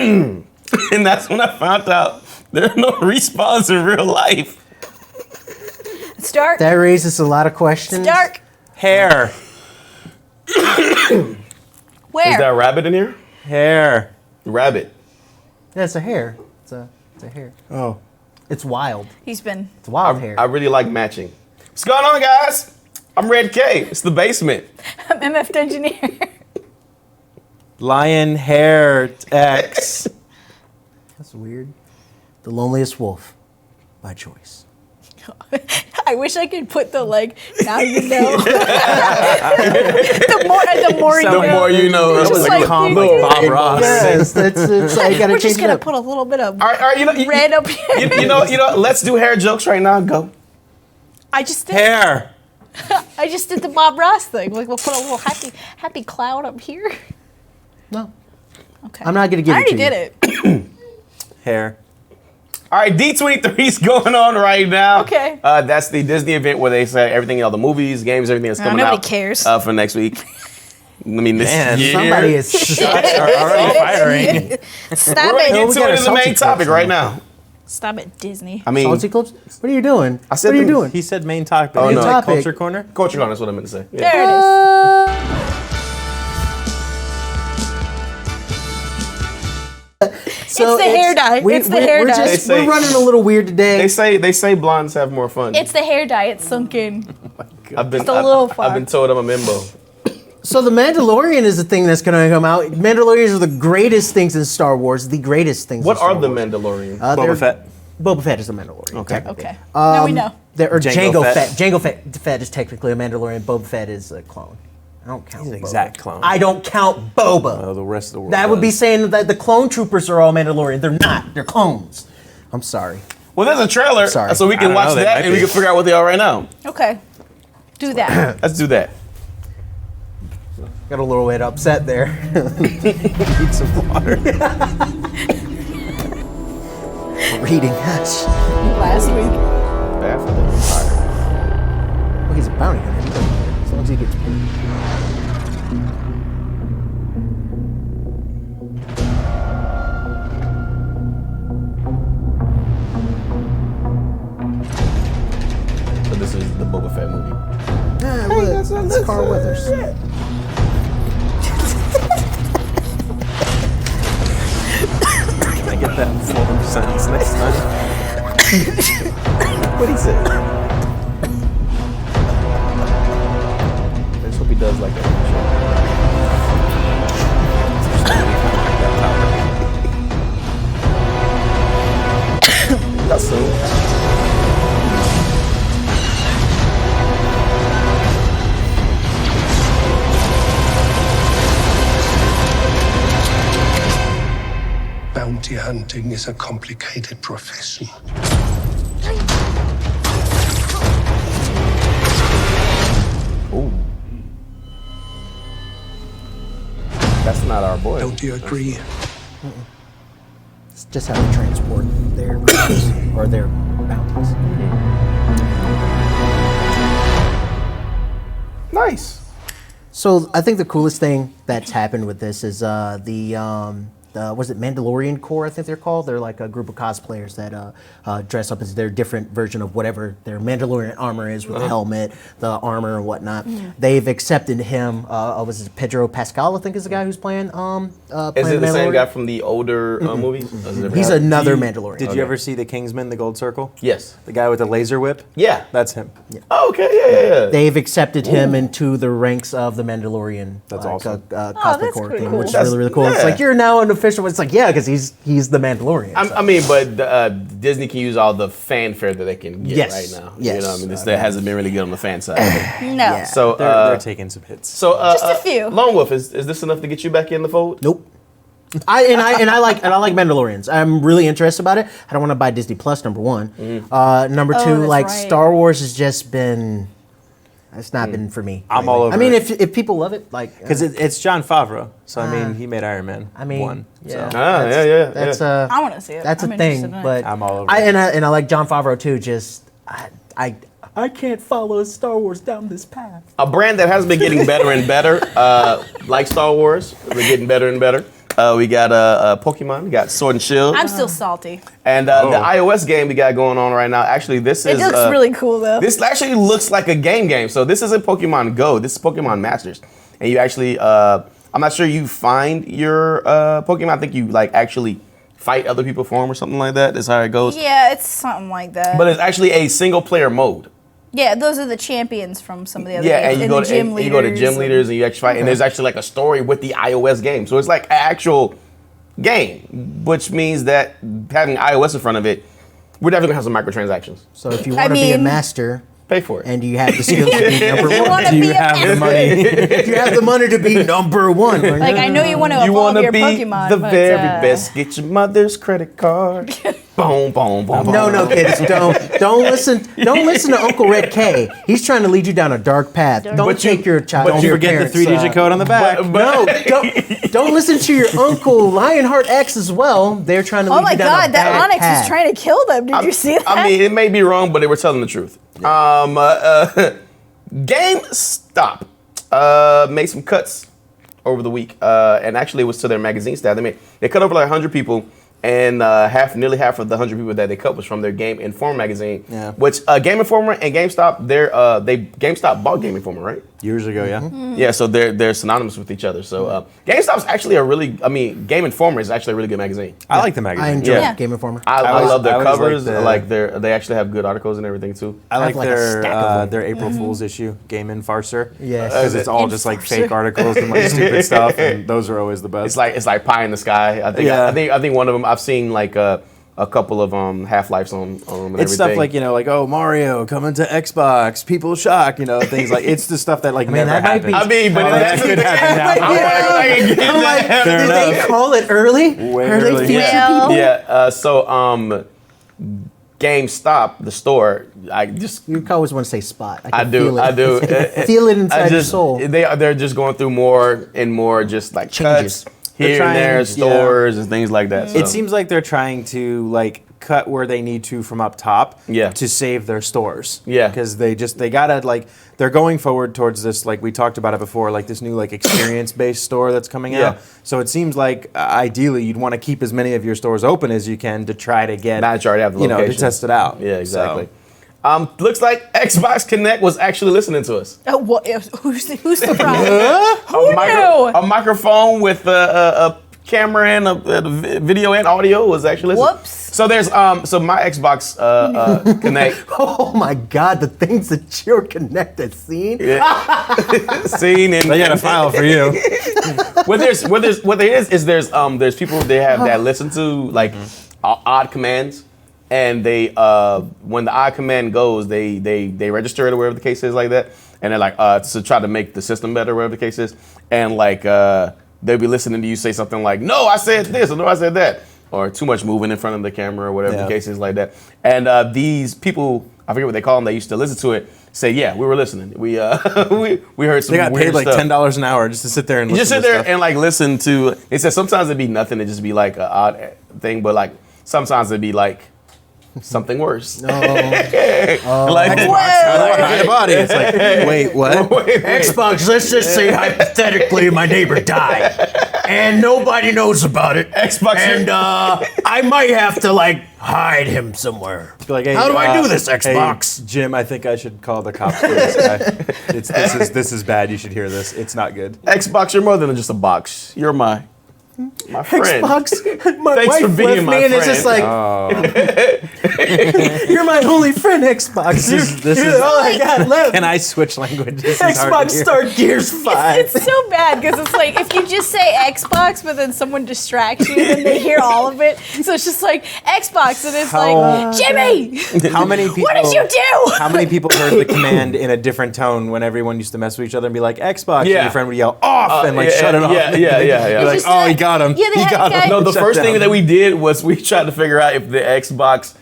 And that's when I found out there are no respawns in real life. It's dark. That raises a lot of questions. It's dark. Hair. Where? Is there a rabbit in here? Hair. Rabbit. Yeah, it's a hair. It's a hair. Oh. It's wild. He's been. It's wild hair. I really like matching. What's going on, guys? I'm Red K. It's the basement. I'm MF Engineer. Lion hair X. That's weird. The loneliest wolf, by choice. I wish I could put the now you know. the more you The know. more you know. That was Just a like combo you- Bob Ross. Yes, it's I gotta We're change just it gonna up. put a little bit of All right, red up here. you know, let's do hair jokes right now. Go. I just did. Hair. I just did the Bob Ross thing. We'll put a little happy cloud up here. No, Okay. I'm not gonna give I it to already you. did it. Hair. All right, D23 is going on right now. Okay. That's the Disney event where they say everything, the movies, games, everything that's coming nobody out. cares. For next week. I mean, this Man, year. Somebody is. Shots are already firing. Stop We're it. going we to got get a into the salty main topic clips right now. now. Stop it, Disney. I mean, Salty clips? What are you doing? I said what are you the- doing? He said main topic. Oh, Main no. Topic. Culture corner. Culture Corner, that's what I meant to say. Yeah. There it is. So It's the hair dye. It's the hair we're dye. just- They say- we're running a little weird today. They say blondes have more fun. It's the hair dye. It's sunk in. I've been it's a little far. I've been told I'm a mimbo. So the Mandalorian is the thing that's going to come out. Mandalorians are the greatest things in Star Wars. The greatest things. What in Star are the Wars. Mandalorians? Boba they're- Fett. Boba Fett is the Mandalorian. Okay. technically. Okay. Now we know. Or Jango Jango Fett. Fett. Jango Fett is technically a Mandalorian. Boba Fett is a clone. I don't count. He's an Boba. exact clone. I don't count Boba. The rest of the world. That would be does. saying that the clone troopers are all Mandalorian. They're not. They're clones. I'm sorry. Well, there's a trailer, Sorry. so we I can don't watch know, they that might and we be. can figure out what they are right now. Okay. Do that. Let's do that. Got a little bit upset there. Need some water. Reading. Last week. Bad for them. Well, he's a bounty hunter. He doesn't care. As long as he gets paid. So this is the Boba Fett movie. Yeah, well, that's Carl Weathers. Can I get that full sentence next time? What he said? I just hope he does like that. That's so. Bounty hunting is a complicated profession. Ooh. That's not our boy. Don't you agree? It's just how they transport their goods or their bounties. Nice. So I think the coolest thing that's happened with this is was it Mandalorian Corps? I think they're called. They're like a group of cosplayers that dress up as their different version of whatever their Mandalorian armor is, with the helmet, the armor, and whatnot. They've accepted him. Was it Pedro Pascal? I think is the guy who's playing. Is playing it the same Mandalorian. guy from the older movies? Or is it He's different? another Mandalorian. Did you ever see the Kingsman, the Gold Circle? Yes. The guy with the laser whip? Yeah. That's him. Oh, okay. Yeah. They've accepted him into the ranks of the Mandalorian. That's awesome. Cosplay that's Corps pretty thing, cool. which is That's- really, really cool. It's yeah. like you're now an official. It's like, yeah, because he's the Mandalorian. I mean, but Disney can use all the fanfare that they can get Yes. right now. Yes. You know, what I mean, this that hasn't been really good on the fan side. No. Yeah. So, They're taking some hits. Just a few. Lone Wolf, is this enough to get you back in the fold? Nope. I like Mandalorians. I'm really interested about it. I don't want to buy Disney Plus. Number one. Number two, that's like right. Star Wars has just been. It's not been for me. I'm all over I mean, it. if people love it, like Because it's John Favreau. So, I mean, he made Iron Man. I mean, 1. yeah, So. that's I want to see it. that's I'm a thing. interested in it. But I'm all over I it. and I like John Favreau too. Just I can't follow Star Wars down this path. A brand that has been getting better and better, like Star Wars, we're getting better and better. We got Pokemon. We got Sword and Shield. I'm still salty. And the iOS game we got going on right now. Actually, this It is looks really cool though. This actually looks like a game. So this isn't Pokemon Go. This is Pokemon Masters. And you actually, I'm not sure you find your Pokemon. I think you like actually fight other people for them or something like that. That's how it goes. Yeah, it's something like that. But it's actually a single player mode. yeah, those are the champions from some of the other Yeah, games. and you go to gym leaders and you actually fight. And there's actually like a story with the iOS game. So it's like an actual game, which means that having iOS in front of it, we're definitely gonna have some microtransactions. So if you want to be a master Pay for it. and you have the skills to be number You one, wanna Do be you a have the master. money? if you have the money to be number one, Like I know you want to You evolve want to your be Pokemon, the but, very best. Get your mother's credit card. Boom, boom, boom. No, kids, don't listen to Uncle Red K. He's trying to lead you down a dark path. Don't But you- take your child. but on you your Forget the parents' 3-digit code on the back. No, don't listen to your Uncle Lionheart X as well. They're trying to lead Oh my you down a God, that bad Onyx path. is trying to kill them. Did you see that? I mean, it may be wrong, but they were telling the truth. GameStop made some cuts over the week, and actually it was to their magazine staff. They cut over like 100 people, and nearly half of the 100 people that they cut was from their Game Informer magazine. Yeah. Which Game Informer and GameStop, GameStop bought Game Informer, right? Years ago, yeah. Yeah, so they're synonymous with each other. So GameStop's actually Game Informer is actually a really good magazine. I like the I magazine. enjoy Yeah. Game Informer. I always- love their I always covers. like They actually have good articles and everything too. I like like a stack of them. their April Fool's issue, Game Infarcer. Yes. Because it's all just like fake articles and like stupid stuff, and those are always the best. It's like pie in the sky. I think Yeah. I think one of them I've seen like a couple of Half-Lives on and It's everything. stuff like, like, oh, Mario coming to Xbox, people shock, things like, it's the stuff that like never that might be- happens. I mean, but that could happen now. I'm like, Fair did they enough. call it early? Way Are they early. feature Well- people? Yeah, so GameStop, the store, I just You always want to say spot. I can do feel it. I do Feel it inside I your just soul. they're just going through more and more just like Changes. cuts here trying- and there, yeah. stores and things like that. So. It seems like they're trying to like cut where they need to from up top Yeah. to save their stores. Yeah. Because they gotta like they're going forward towards this, like we talked about it before, like this new like experience based store that's coming Yeah. out. So it seems like ideally you'd want to keep as many of your stores open as you can to try to get Now that you already have the to location. test it out. Yeah, exactly. So- Looks like Xbox Connect was actually listening to us. Oh, what? Who's surprised? A microphone with a camera and a video and audio was actually listening. Whoops. So there's so my Xbox Connect Oh my God, the things that you're connected, seen? scene and They got a file for you. what there is there's people they have that listen to like odd commands, and they when the odd command goes they register it or whatever the case is like that, and they're like to try to make the system better whatever the case is, and like they'll be listening to you say something like no I said this or no I said that, or too much moving in front of the camera or whatever Yeah. the case is like that, and these people I forget what they call them, they used to listen to it, say yeah we were listening, we we heard some They got weird paid like stuff. $10 an hour just to sit there and You listen just sit to there stuff. and like listen to. It says sometimes it'd be nothing. It'd just be like an odd thing, but like sometimes it'd be like something worse. Like Behind the body. It's like, wait, what? Xbox, let's just say hypothetically my neighbor died and nobody knows about it. Xbox And I might have to like hide him somewhere. Be like, hey, How do I do this, hey, Xbox? Jim, I think I should call the cops for this guy. This is bad. You should hear this. It's not good. Xbox, you're more than just a box. You're my friend. Xbox, my Thanks wife for being left my me and it's just friend. like, you're my only friend, Xbox. This You're is- all I got left. Can I switch languages? It's hard to Xbox hear. start Gears 5. It's so bad because it's like if you just say Xbox, but then someone distracts you and they hear all of it. So it's just like Xbox, and it's like Jimmy, How many people? what did you do? How many people heard the command in a different tone when everyone used to mess with each other and be like Xbox, and Yeah. your friend would yell off and like shut it off. Yeah. You're like, Just oh, that- he got him. Yeah, they he had got a guy- him. No, the Shut first thing down. that we did was we tried to figure out if the Xbox.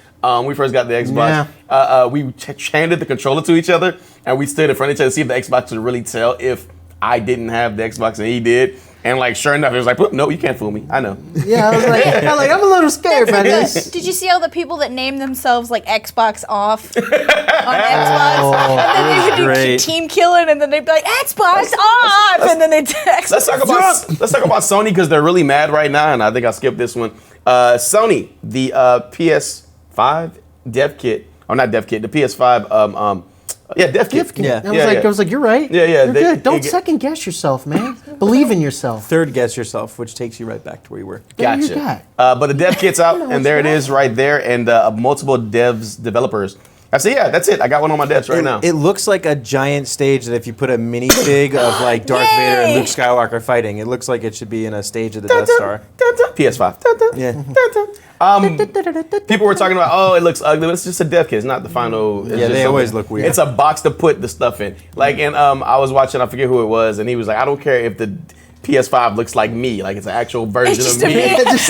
We first got the Xbox. We handed the controller to each other, and we stood in front of each other to see if the Xbox could really tell if I didn't have the Xbox and he did. And like, sure enough, it was like, no, you can't fool me. I know. Yeah, I was like, I'm a little scared by this. Did you see all the people that named themselves like Xbox off on Xbox? And then they would do great. team killing, and then they'd be like Xbox off, and then they'd Xbox. Let's talk about Sony because they're really mad right now, and I think I'll skip this one. Sony, the PS5 dev kit, or not dev kit, the PS5 dev kit. Yeah. I was like, you're right. Yeah, yeah, You're good. Don't second guess yourself, man. Believe in yourself. Third guess yourself, which takes you right back to where you were. What do you Gotcha. got? But the dev kit's out, know and there it what's is right there, and multiple developers. I said, yeah, that's it. I got one on my desk right now. It looks like a giant stage that if you put a minifig of like Darth Vader and Yay! Luke Skywalker fighting, it looks like it should be in a stage of the Death Star. PS5. Yeah. People were talking about, oh, it looks ugly, but it's just a dev kit. It's not the final. It's Yeah, just they always something. look weird. It's a box to put the stuff in. Like, and I was watching, I forget who it was, and he was like, I don't care if the PS5 looks like me, like it's an actual version It's just of a me. It's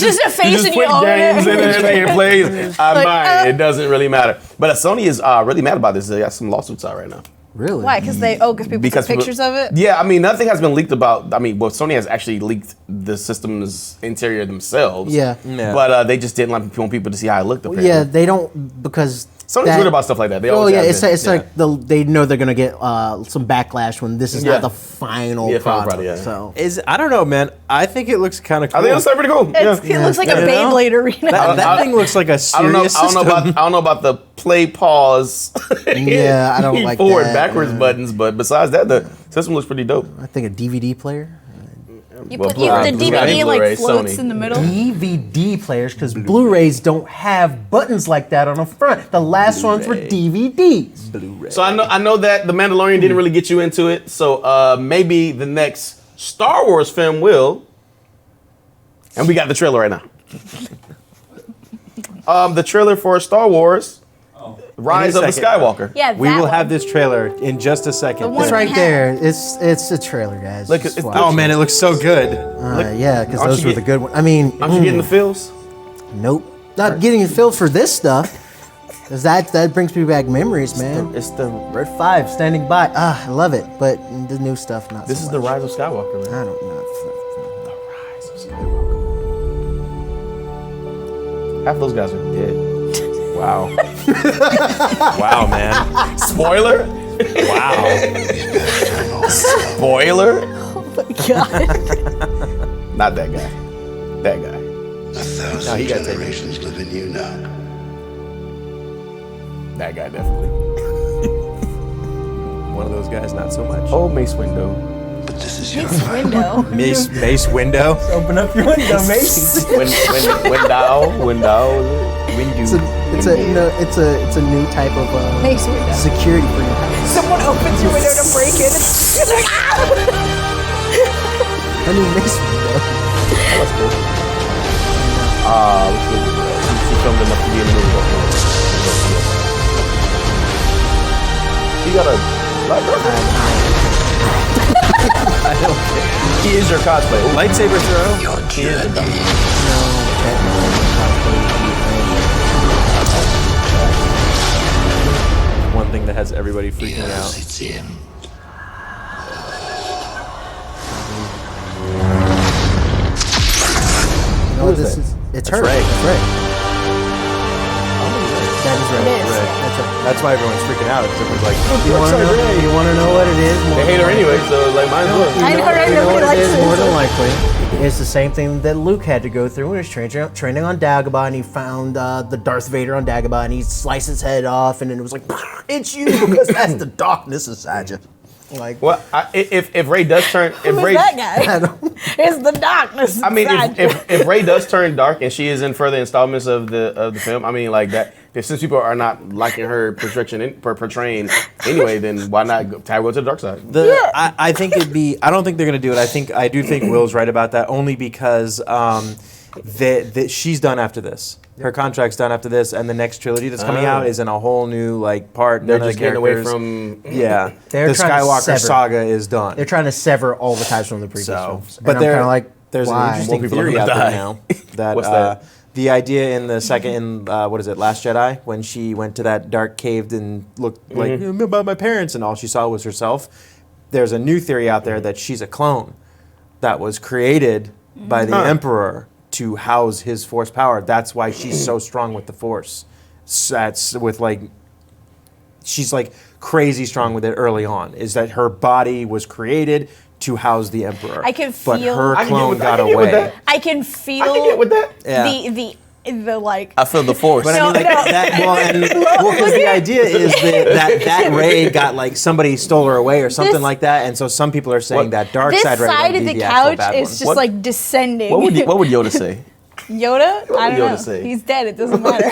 just a face you just and you put own games it. in there and it plays. Like, Mine. It doesn't really matter. But Sony is really mad about this. They got some lawsuits out right now. Really? Why? Because people took pictures of it. Yeah, I mean, nothing has been leaked about. I mean, well, Sony has actually leaked the system's interior themselves. Yeah. But they just didn't want people to see how it looked. Apparently. Yeah, they don't because. Sony's weird about stuff like that. They always have been. It's like they know they're gonna get some backlash when this is Yeah. not the final Yeah, final product. product, yeah. So I don't know, man. I think it looks kind of cool. I think it looks pretty cool. It looks like a You know? Beyblade arena. That thing looks like a serious I don't know system. about. I don't know about the play pause. Yeah, I don't like forward that. backwards buttons, but besides that, the system looks pretty dope. I think a DVD player. You Well, put Blu-ray, the Blu-ray, DVD like Blu-ray, floats Sony. in the middle. DVD players, because Blu-rays don't have buttons like that on the front. The last ones were DVDs. So I know that The Mandalorian didn't really get you into it. So maybe the next Star Wars film will. And we got the trailer right now. The trailer for Star Wars, Rise of the second. Skywalker. Yeah, We that will one. have this trailer in just a second. The one It's right Yeah. there. It's a trailer, guys. Look, Just it's- watch Oh it. man, it looks so good. Yeah, because Aren't those you were the good ones. I mean, Aren't you getting the feels? nope. Not getting the feel for this stuff. Because that brings me back memories, man. It's the. Red 5 standing by. I love it. But the new stuff, not This so is the much. Rise of Skywalker, man. I don't know. Rise of Skywalker. Half those guys are dead. Wow. Wow, man. Spoiler? Wow. Spoiler? God. Not that guy. That guy. 1,000 he got taken. generations live in you now. That guy definitely. One of those guys, not so much. Oh, Mace Windu. But this is your This window. Mace Window. Open up your window, mate. It's a new type of Mace window. security for your house. Someone opens your window to break in. It's like, ah! I mean, Mace window. That's cool. She filmed enough to be in the movie. He got a black girlfriend. He is your cosplay. Ooh, Lightsaber throw. your he is your journey. cosplay. One thing that has everybody freaking Yes, out. it's him. You know what this is? It's her. Rey. It's Rey. That is Rey. It is. Rey. That's right. That's why everyone's freaking out. Because everyone's like, You want to know what it is? They hate her anyway, so like might as well. I know, right? You know Nobody what it likes is, it. more than likely. It's the same thing that Luke had to go through when he was training on Dagobah, and he found the Darth Vader on Dagobah, and he sliced his head off, and then it was like, it's you, because that's the darkness inside you. Like, Well, if Ray does turn, if Who's Ray, that guy? It's the darkness. I mean, inside you. if Ray does turn dark and she is in further installments of the film, I mean, like that. If since people are not liking her portraying anyway, then why not have her go to the dark side? I think it'd be. I don't think they're gonna do it. I do think Will's right about that. Only because that she's done after this. Her contract's done after this, and the next trilogy that's coming out is in a whole new like part. They're None of just the getting away characters- from. Yeah, They're the trying to Skywalker sever. saga is done. they're trying to sever all the ties from the previous films. But And I'm kind of like, there's why? an interesting More people are theory out gonna there die. now that, What's that? The idea in the second, what is it, Last Jedi, when she went to that dark cave and looked like about my parents, and all she saw was herself. there's a new theory out there that she's a clone that was created by the Emperor to house his Force power. That's why she's so strong with the Force. That's with like, she's like crazy strong with it early on. Is that her body was created to house the Emperor? I can but feel- her I can get clone with- I got can get with away. that. I can feel I can get with that. Yeah. the like. I feel the force. But I No, mean, like no. that. Well, because the idea is that Ray got like somebody stole her away or something This- like that, and so some people are saying What? that dark This side Ray side might of be the actual couch bad is one. just What- like descending. what would Yoda say? Yoda? I would don't know. Yoda say? He's dead. It doesn't matter.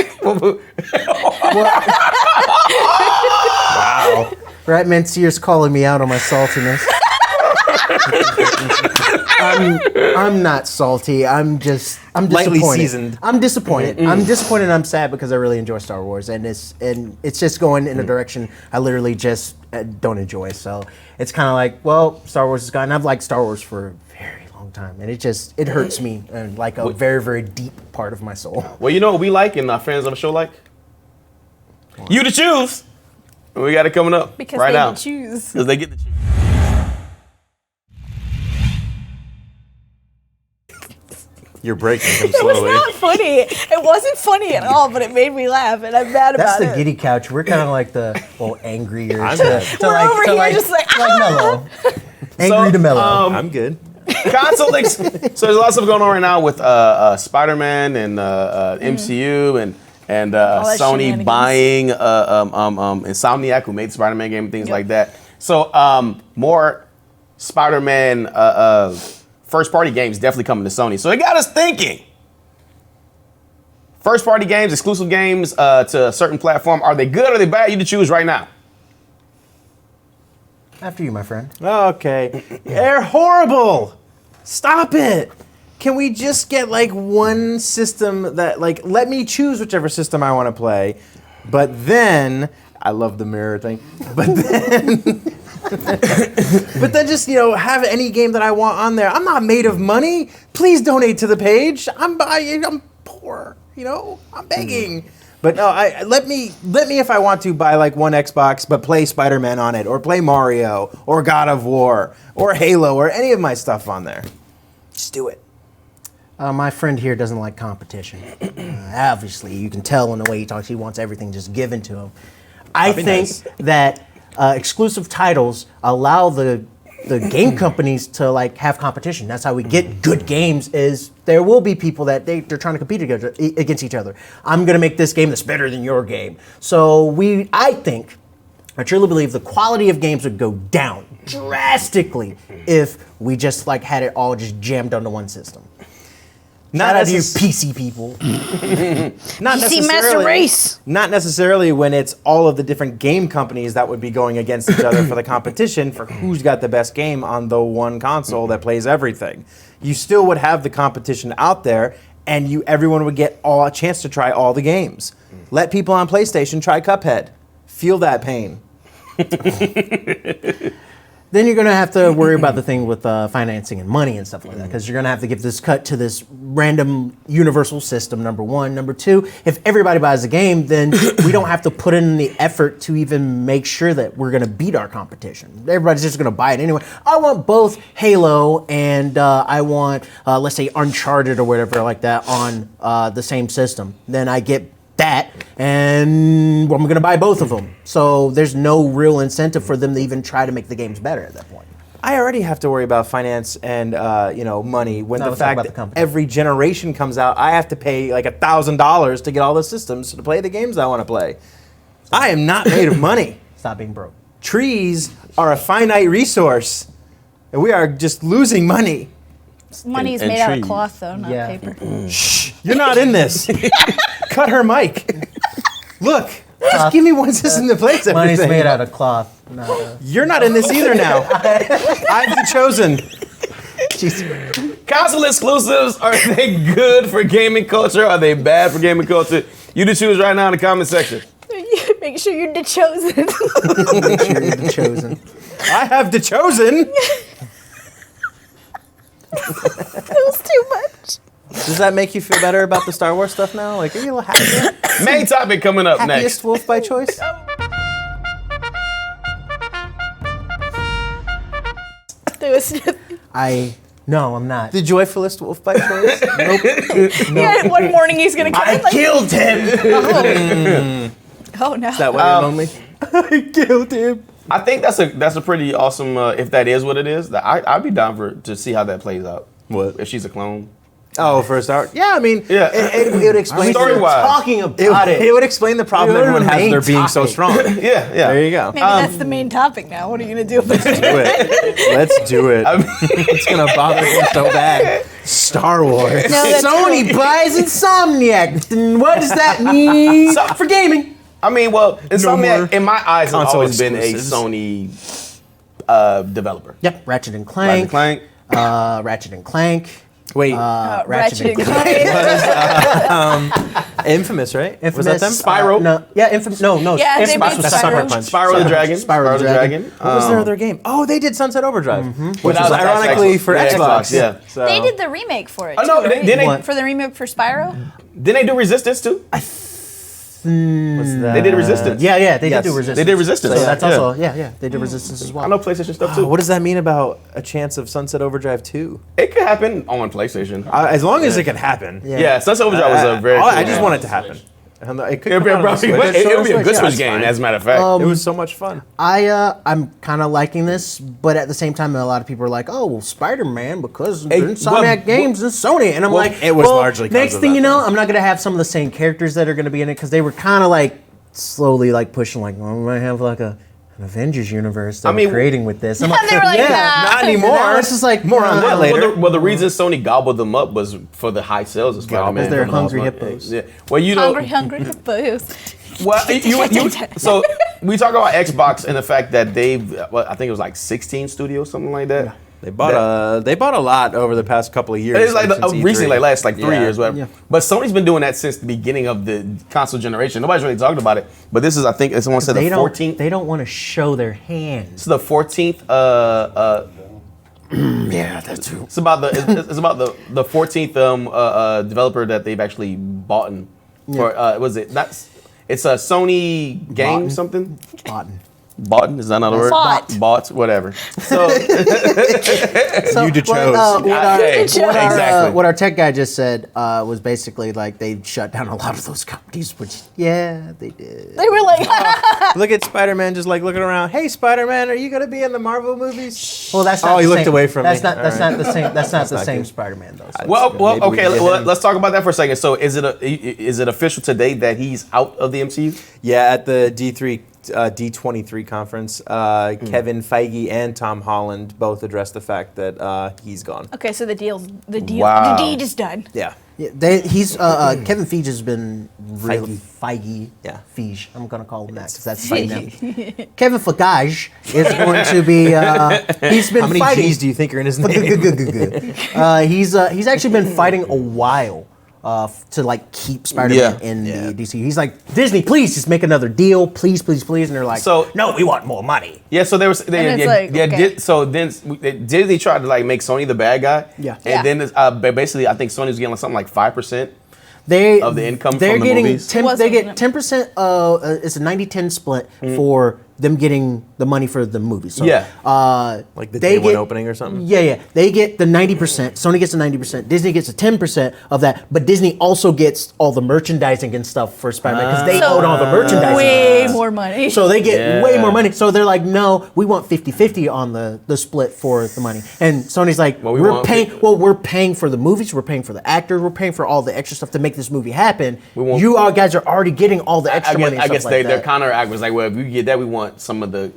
Right, Mencier's calling me out on my saltiness. I'm not salty. I'm Lightly disappointed. seasoned. I'm disappointed. I'm disappointed and I'm sad because I really enjoy Star Wars and it's just going in a direction I literally just don't enjoy. So it's kind of like, well, Star Wars is gone. And I've liked Star Wars for a very long time, and it hurts me in like a very, very deep part of my soul. Well, you know what we like and our fans of the show like? You to choose. We got it coming up Because right they now. can choose. Because they get to choose. You're breaking him It was slowly. not funny. It wasn't funny at all, but it made me laugh, and I'm mad That's about the it. giddy couch. We're kind of like the angrier I'm to, mad. to We're like over to here like, just like, like mellow. Angry to mellow. I'm good. Console so there's a lot of stuff going on right now with Spider-Man and MCU and that Sony shenanigans. buying Insomniac, who made the Spider-Man game and things Yep. like that. So more Spider-Man first-party games definitely coming to Sony. So it got us thinking. First-party games, exclusive games to a certain platform, are they good or are they bad? You to choose right now. After you, my friend. Okay. They're horrible. Stop it. Can we just get like one system that like let me choose whichever system I want to play, but then I love the mirror thing. But then just have any game that I want on there. I'm not made of money. Please donate to the page. I'm poor. I'm begging. But no, let me if I want to buy like one Xbox, but play Spider-Man on it, or play Mario, or God of War, or Halo, or any of my stuff on there. Just do it. My friend here doesn't like competition. Obviously, you can tell in the way he talks. He wants everything just given to him. I be think nice. that exclusive titles allow the game companies to like have competition. That's how we get good games. Is there will be people that they're trying to compete against each other. I'm gonna make this game that's better than your game. So I truly believe the quality of games would go down drastically if we just like had it all just jammed onto one system. Not out of you PC people. Not PC Master Race. Not necessarily when it's all of the different game companies that would be going against each other for the competition for who's got the best game on the one console that plays everything. You still would have the competition out there, and everyone would get a chance to try all the games. Let people on PlayStation try Cuphead. Feel that pain. Then you're going to have to worry about the thing with financing and money and stuff like that, because you're going to have to give this cut to this random universal system, number one. Number two, if everybody buys the game, then we don't have to put in the effort to even make sure that we're going to beat our competition. Everybody's just going to buy it anyway. I want both Halo and I want, let's say, Uncharted or whatever like that on the same system. Then I get that, and I'm going to buy both of them. So there's no real incentive for them to even try to make the games better at that point. I already have to worry about finance and money when No, the let's talk fact about the that company. every generation comes out, I have to pay like $1,000 to get all the systems to play the games I want to play. I am not made of money. Stop being broke. Trees are a finite resource, and we are just losing money. Money is and made out of trees. cloth, though, not Yeah. paper. You're not in this. Cut her mic. Look, just give me one system that plays everything. Money's made out of cloth. You're not in this either now. I've been chosen. Console exclusives, are they good for gaming culture? Are they bad for gaming culture? You to choose right now in the comment section. Make sure you're the chosen. Make sure you're the chosen. I have the chosen. It was too much. Does that make you feel better about the Star Wars stuff now? Like, are you a little happier? Main topic coming up Happiest next. wolf by choice? Lewis. No, I'm not. The joyfulest wolf by choice. Yeah, one morning he's gonna come in like, killed him. oh no. Is that why you're lonely? I killed him. I think that's a pretty awesome. If that is what it is, that I'd be down to see how that plays out. What? If she's a clone? Oh, for a start. Yeah, I mean, Yeah. it would explain. Story-wise. Talking about it. It would explain the problem You're everyone the has main with her being so topic. strong. Yeah, yeah. There you go. Maybe that's the main topic now. What are you gonna do about it? Do it. Let's do it. It's gonna bother me so bad. Star Wars. No, that's Sony cool. buys Insomniac. Then what does that mean for gaming? I mean, well, more Insomniac, in my eyes, has console always been a exclusives. Sony developer. Yep, Ratchet and Ratchet Clank. Clank. Ratchet and Clank. Wait, Ratchet and Clank. Infamous, right? Was that them? Spyro? No, yeah, Infamous. No. Yeah, they made That's Sucker Spyro. Punch. Spyro the Dragon. Spyro the Dragon. What was their other game? Oh, they did Sunset Overdrive, which Without was ironically for yeah, Xbox. yeah. So. They did the remake for it. Oh, no, too, right? didn't they? What? For the remake for Spyro? Didn't they do Resistance too? What's that? They did Resistance. Yeah, they Yes. did do Resistance. They did Resistance. So that's Yeah. also, yeah, they did Resistance as well. I know PlayStation stuff too. What does that mean about a chance of Sunset Overdrive 2? It could happen on PlayStation. As long as it can happen. Yeah, Sunset Overdrive was a very. I cool just game. want it to happen. And it could Yeah, come out on bro, the Switch. it would be a good Yeah, Switch it's game, fine. as a matter of fact. It was so much fun. I'm kind of liking this, but at the same time, a lot of people are like, "Oh, well, Spider-Man because they're Insomniac Games and Sony," and I'm like, it was well, largely 'cause next of thing that, you know, though. I'm not gonna have some of the same characters that are gonna be in it because they were kind of like slowly like pushing like, well, we might have like an Avengers universe that mean, we're creating with this. I'm And they were like, nah. Not anymore. Now it's just like More on that nah. later. Well, the reason Sony gobbled them up was for the high sales of Spider-Man. they're from the hungry last hippos. one. Yeah. Well, you know, Hungry hippos. well, so we talk about Xbox and the fact that they've, well, I think it was like 16 studios, something like that. They bought a lot over the past couple of years. It's like since E3. recently, like last like 3 Yeah. years, whatever. Yeah. But Sony's been doing that since the beginning of the console generation. Nobody's really talked about it, but this is, I think, someone said the 14th. They don't want to show their hands. It's the 14th. Yeah, that's true. It's about the 14th developer that they've actually bought. For was it? That's it's a Sony game Boughton. something. Boughton. Boughton, is that not a word? Bought. Bought, whatever. So So, You chose. Exactly. what our tech guy just said was basically like they shut down a lot of those companies, which yeah, they did. They were like, Look at Spider-Man just like looking around. Hey, Spider-Man, are you going to be in the Marvel movies? Well, that's not Oh, the he looked same. away from that's me. Not that's All not the same. That's not the not same good. Spider-Man though. well, Maybe we okay. get him. Let's talk about that for a second. So, is it official today that he's out of the MCU? Yeah, at the D23 conference, Kevin Feige and Tom Holland both addressed the fact that he's gone. okay, so the Wow. deed is done. Yeah. Yeah, he's Kevin Feige has been really Feige. Yeah. Feige. I'm gonna call him that because that's his name. Kevin Feige is going to be. He's been How many fighting. G's do you think are in his name? He's actually been fighting a while to like keep Spider-Man Yeah. in the DC. He's like, Disney, please just make another deal, please, please, please. And they're like, So- no, we want more money. Yeah, so there was. And it's like, okay. So then Disney tried to like make Sony the bad guy. Yeah. Yeah. And then basically, I think Sony was getting like something like 5%. They Of the income they're from the getting movies? 10, they get 10%. It's a 90-10 split for them getting the money for the movies. So, Yeah. Like the they day one get- opening or something? Yeah. They get the 90%. Sony gets the 90%. Disney gets the 10% of that. But Disney also gets all the merchandising and stuff for Spider-Man because they So own all the merchandising. way more money. So they get Yeah. way more money. So they're like, no, we want 50-50 on the split for the money. And Sony's like, Well, we're paying for the movies, we're paying for the actors, we're paying for all the extra stuff to make this movie happen. want- You all guys are already getting all the extra money. And I stuff guess like their that. counter-act was like, well, if you get that, we want some of the Yeah,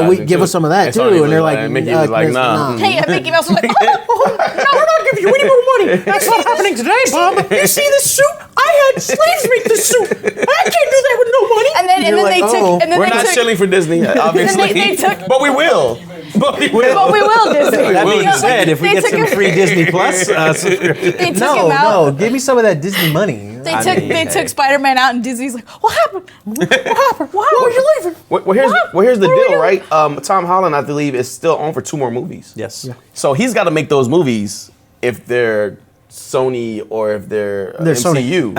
merchandising we give too. us some of that too. Sony And they're was like, Mickey was like, Chris, nah. Hey, and Mickey Mouse was like, oh, No, we're not giving you any more money. That's not happening today, Bob. You see this suit? I had slaves make this suit. I can't do that with no money. and then You're they like, took, oh. and then We're they not took, shilling for Disney, obviously. they took- but we will. But we will. but we will Disney. That Well, being you know, said, if we they get took some him- free Disney Plus subscription. They took No, him out. no, give me some of that Disney money. They took Spider-Man out, and Disney's like, what happened? What happened? Why are you leaving? Well, here's the deal, right? Tom Holland, I believe, is still on for 2 more movies. Yes. So he's got to make those movies if they're Sony or if they're, They're Sony. MCU.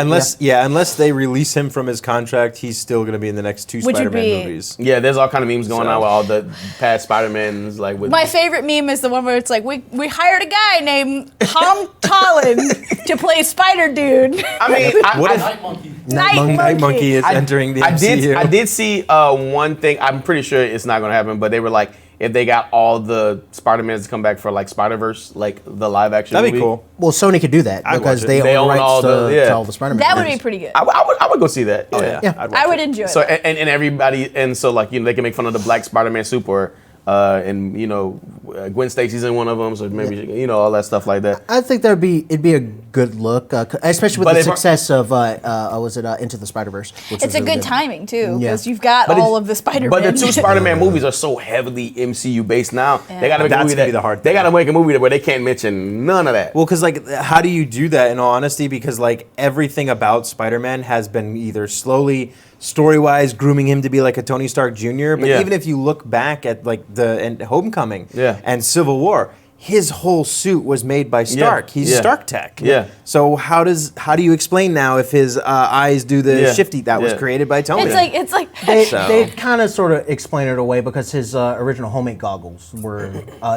Unless they release him from his contract, he's still going to be in the next 2 Which would Spider-Man be- movies. Yeah, there's all kind of memes going on with all the past Spider-Mans, like with My favorite meme is the one where it's like, we hired a guy named Tom Holland to play Spider Dude. I mean, Night Monkey is entering the MCU. I did see one thing. I'm pretty sure it's not going to happen, but they were like, if they got all the Spider-Mans to come back for like Spider-Verse, like the live action That'd movie. be cool. Well, Sony could do that I'd because watch it. they They own own rights all the- to yeah. all the Spider-Man. That would movies. be pretty good. I would go see that. Oh yeah, Yeah. I'd watch I would it. enjoy So that. and everybody and so like they can make fun of the black Spider-Man suit or and Gwen Stacy's in one of them, so maybe all that stuff like that. I think it'd be a good look, especially with But the if- success of was it Into the Spider-Verse? Which It's was a really good timing too, Yeah. because you've got But all it's- of the Spider-Man. But the 2 Spider-Man movies are so heavily MCU based now. They got to make That's a movie gonna be that the hard they thing. got to make a movie where they can't mention none of that. Well, because like, how do you do that? In all honesty, because like everything about Spider-Man has been either slowly, story-wise, grooming him to be like a Tony Stark Jr. But Yeah. even if you look back at like and Homecoming, Yeah. and Civil War, his whole suit was made by Stark. He's Yeah. Stark Tech. Yeah. So how do you explain now if his eyes do the Yeah. shifty that was Yeah. created by Tony? it's like So- They kind of sort of explain it away because his original homemade goggles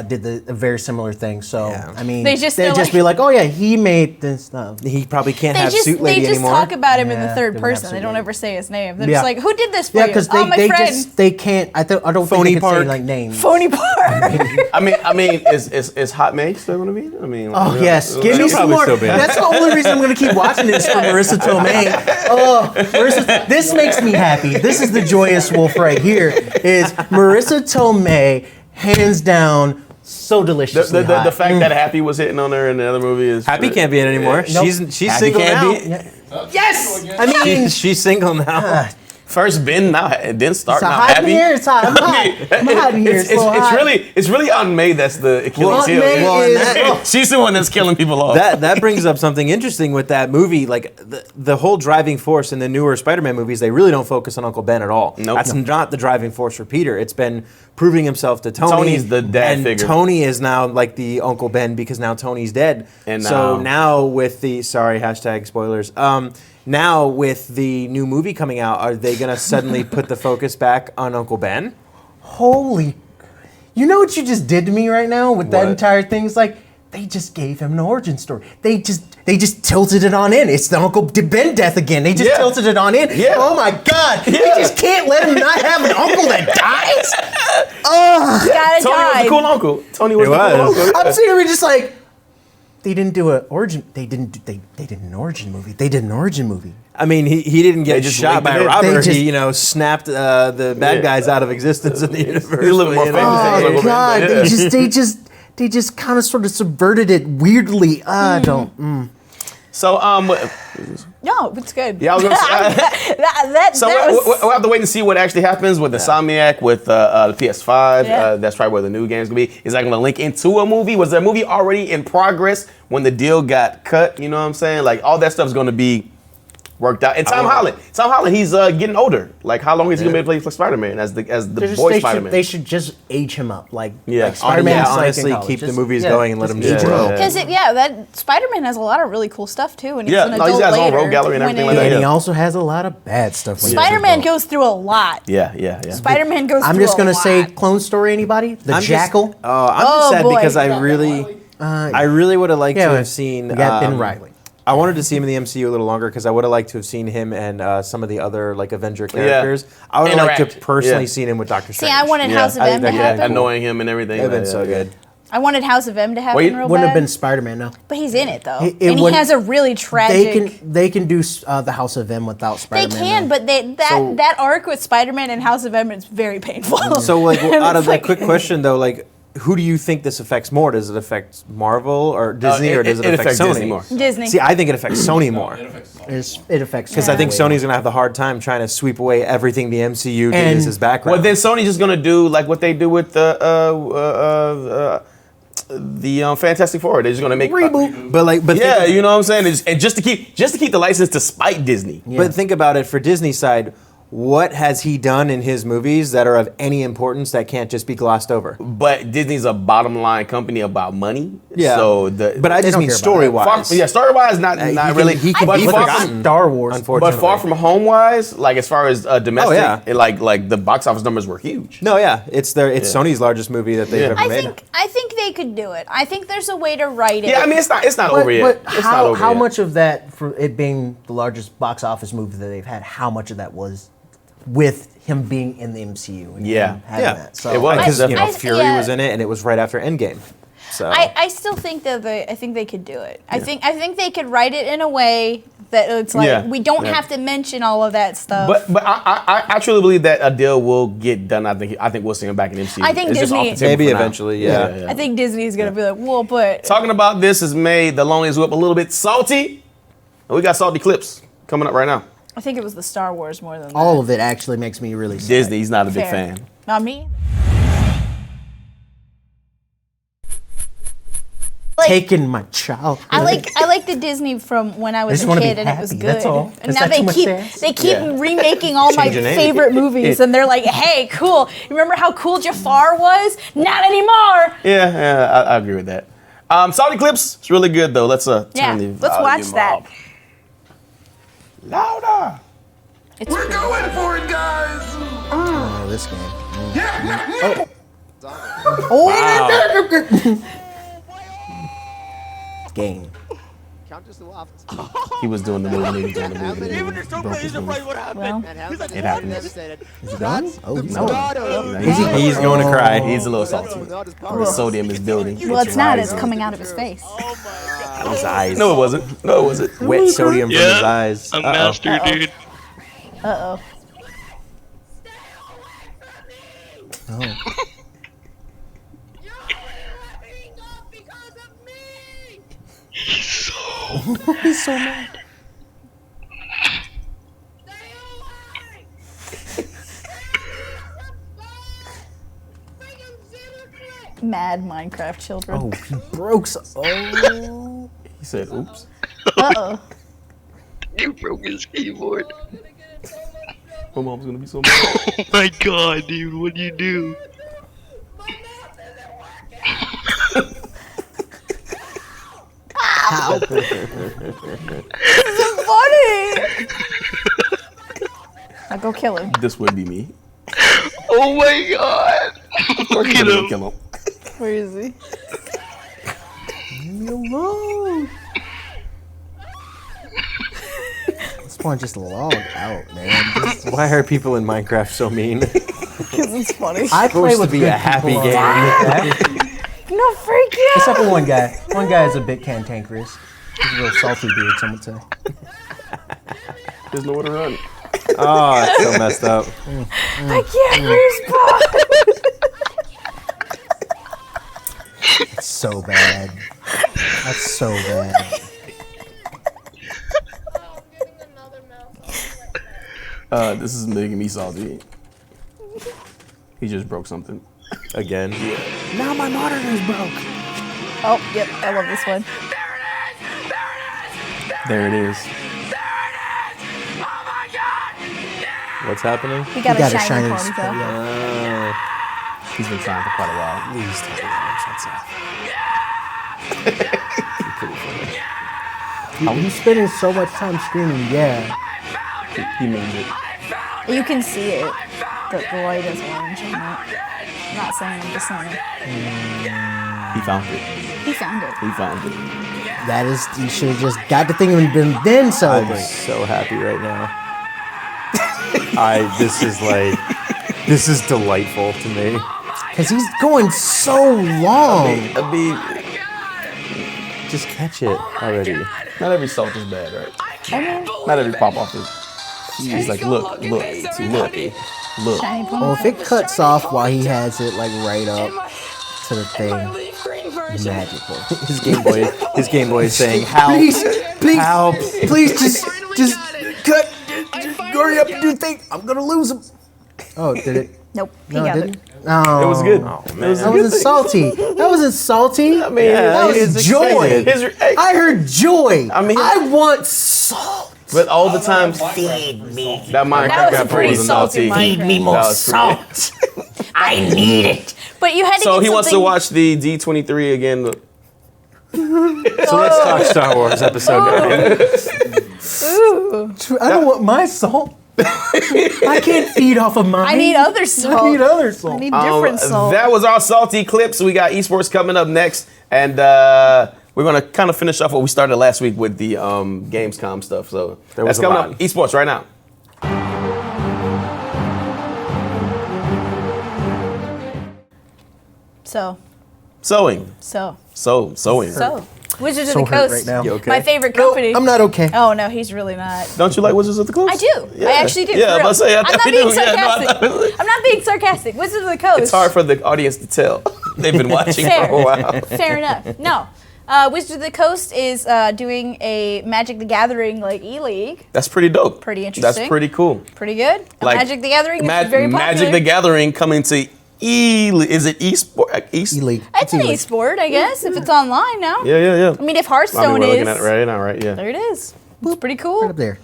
did a very similar thing. So Yeah. I mean, They just- they'd they're just like- be like, oh yeah, he made this stuff. He probably can't they have just suit lady anymore. talk about him in the Yeah, third they wouldn't have person. They suit don't lady. ever say his name. They're Yeah. just like, who did this for Yeah, you? because Oh, my they friend. just they can't. I don't think Phony they could say Park. like names. Phony Park. I mean, is Hot May still going to be? I mean, Oh yes, give me She'll some probably more. still be. That's the only reason I'm going to keep watching this for Marissa Tomei. Oh, this makes me happy. This is the joyous wolf right here. Is Marissa Tomei hands down so deliciously The hot. fact that Happy was hitting on her in the other movie is Happy can't be in anymore. Nope. She's Happy single can't now. be- Yeah. Yes, I mean. She's single now. First Ben, now it didn't start. It's Now hot in Happy. here. It's hot. I'm hot. I'm hot in here. It's, a little hot. It's really Aunt May that's the Achilles Aunt heel. May Well, and is. that- She's the one that's killing people off. That brings up something interesting with that movie. Like the whole driving force in the newer Spider-Man movies, they really don't focus on Uncle Ben at all. Nope. That's not the driving force for Peter. It's been proving himself to Tony. Tony's the dad and figure. Tony is now like the Uncle Ben because now Tony's dead. And so now- now with the #spoilers. Now with the new movie coming out, are they gonna suddenly put the focus back on Uncle Ben? Holy. You know what you just did to me right now with that What? entire thing? It's like they just gave him an origin story. They just tilted it on in. It's the Uncle Ben death again. They just Yeah. tilted it on in. Yeah. Oh my God. They Yeah. just can't let him not have an uncle that dies. Gotta Tony was die. the cool uncle. Tony was He the cool was. uncle. I'm sitting here just like they didn't do an origin. They did an origin movie. They did an origin movie. I mean, he didn't They get just shot linked by it a in. robber. They just- He, snapped the bad Yeah. guys out of existence in the universe. He's a little more You know? famous. Oh Uncle Ben, God. yeah. They just kind of sort of subverted it weirdly. I don't. So No, it's good. Yeah, I was gonna say- that was. we'll have to wait and see what actually happens with Insomniac, with the PS5. Yeah. That's probably where the new game's gonna be. Is that gonna link into a movie? Was there a movie already in progress when the deal got cut? You know what I'm saying? Like all that stuff's gonna be worked out. And Tom Holland, he's getting older. Like how long is he gonna be able to play Spider-Man as the boy Spider-Man? They should just age him up. Like, Yeah. like Spider-Man. Yeah, honestly, keep the movies going and let him age do him it. up. Yeah. Because that Spider-Man has a lot of really cool stuff too, and he's Yeah, an no, adult he's got his own later. rogue gallery and when everything like he- that, And yeah. he also has a lot of bad stuff. When he's Spider-Man adult. goes through a lot. yeah. Spider-Man goes. I'm through just a gonna lot. say Clone Story. Anybody? The I'm just- Jackal. I'm Oh, just sad boy. because I Yeah. really would have liked Yeah, to but have seen. we got Ben Reilly. I wanted to see him in the MCU a little longer because I would have liked to have seen him and some of the other like Avenger characters. I would have liked to Interact. personally Yeah. seen him with Doctor See, Strange. I wanted Yeah, House of I M think to that could happen. happen. Annoying him and everything. It'd been Yeah, so yeah. good. I wanted House of M to happen Well, real Wouldn't have bad. been Spider-Man. No. But he's in it though, It and he wouldn't- has a really tragic. They can do the House of M without They Spider-Man. can, though. but that arc with Spider-Man and House of M is very painful. So like And out of it's that like- quick question though, like who do you think this affects more? Does it affect Marvel or Disney, or does it affect affects Sony? Disney more. Disney. See, I think it affects Sony more It affects because I think Sony's gonna have the hard time trying to sweep away everything the MCU did And- as his background. Well, then Sony's just gonna do like what they do with the Fantastic Four. They're just gonna make reboot. but Yeah, think, you know what I'm saying. And just to keep the license to spite Disney. but think about it for Disney side. what has he done in his movies that are of any importance that can't just be glossed over? But Disney's a bottom line company about money. Yeah. So But I They just don't mean care about story that. wise. yeah, story wise, not really. He can but be far forgotten. from, Star Wars. Unfortunately. but far from home wise, like as far as domestic, yeah. like the box office numbers were huge. No, yeah, it's Sony's largest movie that they've Yeah. ever made. I think they could do it. I think there's a way to write it. Yeah, I mean it's not over yet. But It's not how, over how yet. much of that, for it being the largest box office movie that they've had, how much of that was with him being in the MCU? And Yeah. him having Yeah. that? So It was. Because definitely. Fury was in it, and it was right after Endgame. So I still think that I think they could do it. I think they could write it in a way that it's like Yeah. we don't Yeah. have to mention all of that stuff. But I truly believe that a deal will get done. I think we'll see him back in MCU. I think It's just Disney- off the table maybe for now. eventually, yeah. I think Disney's gonna be like, well, but Talking about this has made the Loneliest Whip a little bit salty. And we got salty clips coming up right now. I think it was the Star Wars more than all of it actually makes me really sad. Disney, he's not a big Fair. fan. Not me. Taking my child. I like the Disney from when I was just a wanna be kid and it was happy, good. that's all. And Is now that too much to ask? they keep Yeah. remaking all my Change your name. favorite movies and they're like, hey, cool. Remember how cool Jafar was? Not anymore. Yeah, I agree with that. Salty clips, it's really good though. Let's turn Yeah, the let's watch volume that. up. Louder. It's We're going for it, guys! Oh, this game. Game. He was doing the movie. He was doing the movie. Broke his movie. well, It happens. Is he done? Oh, he's No. not. He's going to cry. He's a little salty. The sodium is building. well, it's not. It's coming out of his face. His eyes. No, it wasn't. No, it wasn't. Wet sodium from his Yeah, eyes. a master, dude. Uh oh. He's so mad. Mad Minecraft children. Oh, he broke. Oh. He said, "Oops." Uh oh. You broke his keyboard. My mom's gonna be so mad. Oh my god, dude, what'd you do? How? Funny. Now go kill him. This would be me. Oh my god! Look at I'm gonna him. kill him. Where is he? Leave me alone. This one just logged out, man. Just- Why are people in Minecraft so mean? Because it's funny. I play Supposed with to be good a happy people game. on- No, freak you. Except for one guy. One guy is a bit cantankerous. He's a real salty dude, some would say. There's nowhere to run. Oh, it's so messed up. I can't respawn. It's so bad. That's so bad. This is making me salty. He just broke something. Again. Now my monitor is broke. Oh, yep. I love this one. There it is. What's happening? He got, He a shiny s- ponytail. yeah. He's been trying for quite a while. Please tell me He's spending so much time screaming, yeah. He means it. You can see it. The light is orange. I'm not saying. I'm just saying. He found it. He found it. He found it. That is, you should have just got the thing and been then I'm celebrate. so happy right now. This is delightful to me. Because he's going so long. I mean, Just catch it already. not every salt is bad, right? I mean, Not every pop off is. He's like, look. shiny Oh, ponytail. if it cuts off while he has it like right up to the thing, magical. His Game Boy is saying, "Help! Please, please, Help!" please, just cut. Just hurry up and do the thing. I'm gonna lose him. Oh, did it? Nope. He No, got it it. didn't. Oh, It was good. Oh, It man. was a That good wasn't thing. salty. That wasn't salty. I mean, that his was joy. experience. I heard joy. I mean- I want salt. But all the time, Feed me. that Minecraft That was a episode pretty was a salty naughty. Minecraft. Feed me more That was salt. I need it. But you had to So get he wants to something- watch the D23 again. So let's talk Star Wars episode 9. I don't want my salt. I can't feed off of mine. I need other salt. I need other salt. I need different salt. That was our salty clips. We got esports coming up next, and we're gonna kind of finish off what we started last week with the Gamescom stuff. So There that's was a coming lot. up. Esports right now. So, Sewing. so, Sewing. so. Wizards So of the hurt Coast. right now. You okay? My favorite company. I'm not okay. Oh no, he's really not. Don't you like Wizards of the Coast? I do. I actually do. Yeah, for real. I was about to say, I I'm thought not you being do. Yeah, no, I sarcastic. thought- I'm not being sarcastic. Wizards of the Coast. It's hard for the audience to tell. They've been watching Fair. for a while. Fair enough. No. Wizards of the Coast is doing a Magic the Gathering like E-League. That's pretty dope. Pretty interesting. That's pretty cool. Pretty good. Like, Magic the Gathering is Ma- very popular. Magic the Gathering coming to Is it esport? E-League. It's an e-sport, I guess, if it's online now. Yeah. I mean, if I Hearthstone mean, we're is, looking at it right now, right? Yeah. there it is. It's pretty Right cool. up there.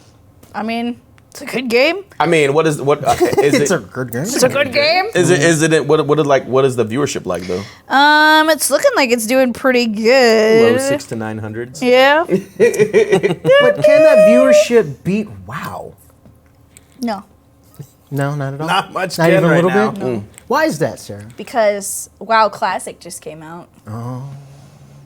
I mean, it's a good game. I mean, what is is It's it? a good game. It's a good game. Is it what is the viewership like though? It's looking like it's doing pretty good. Low 600 to 900s. Yeah. But can that viewership beat WoW? No, No, not at all. Not much Not can even a right little now. bit. Why is that, Sarah? because WoW Classic just came out.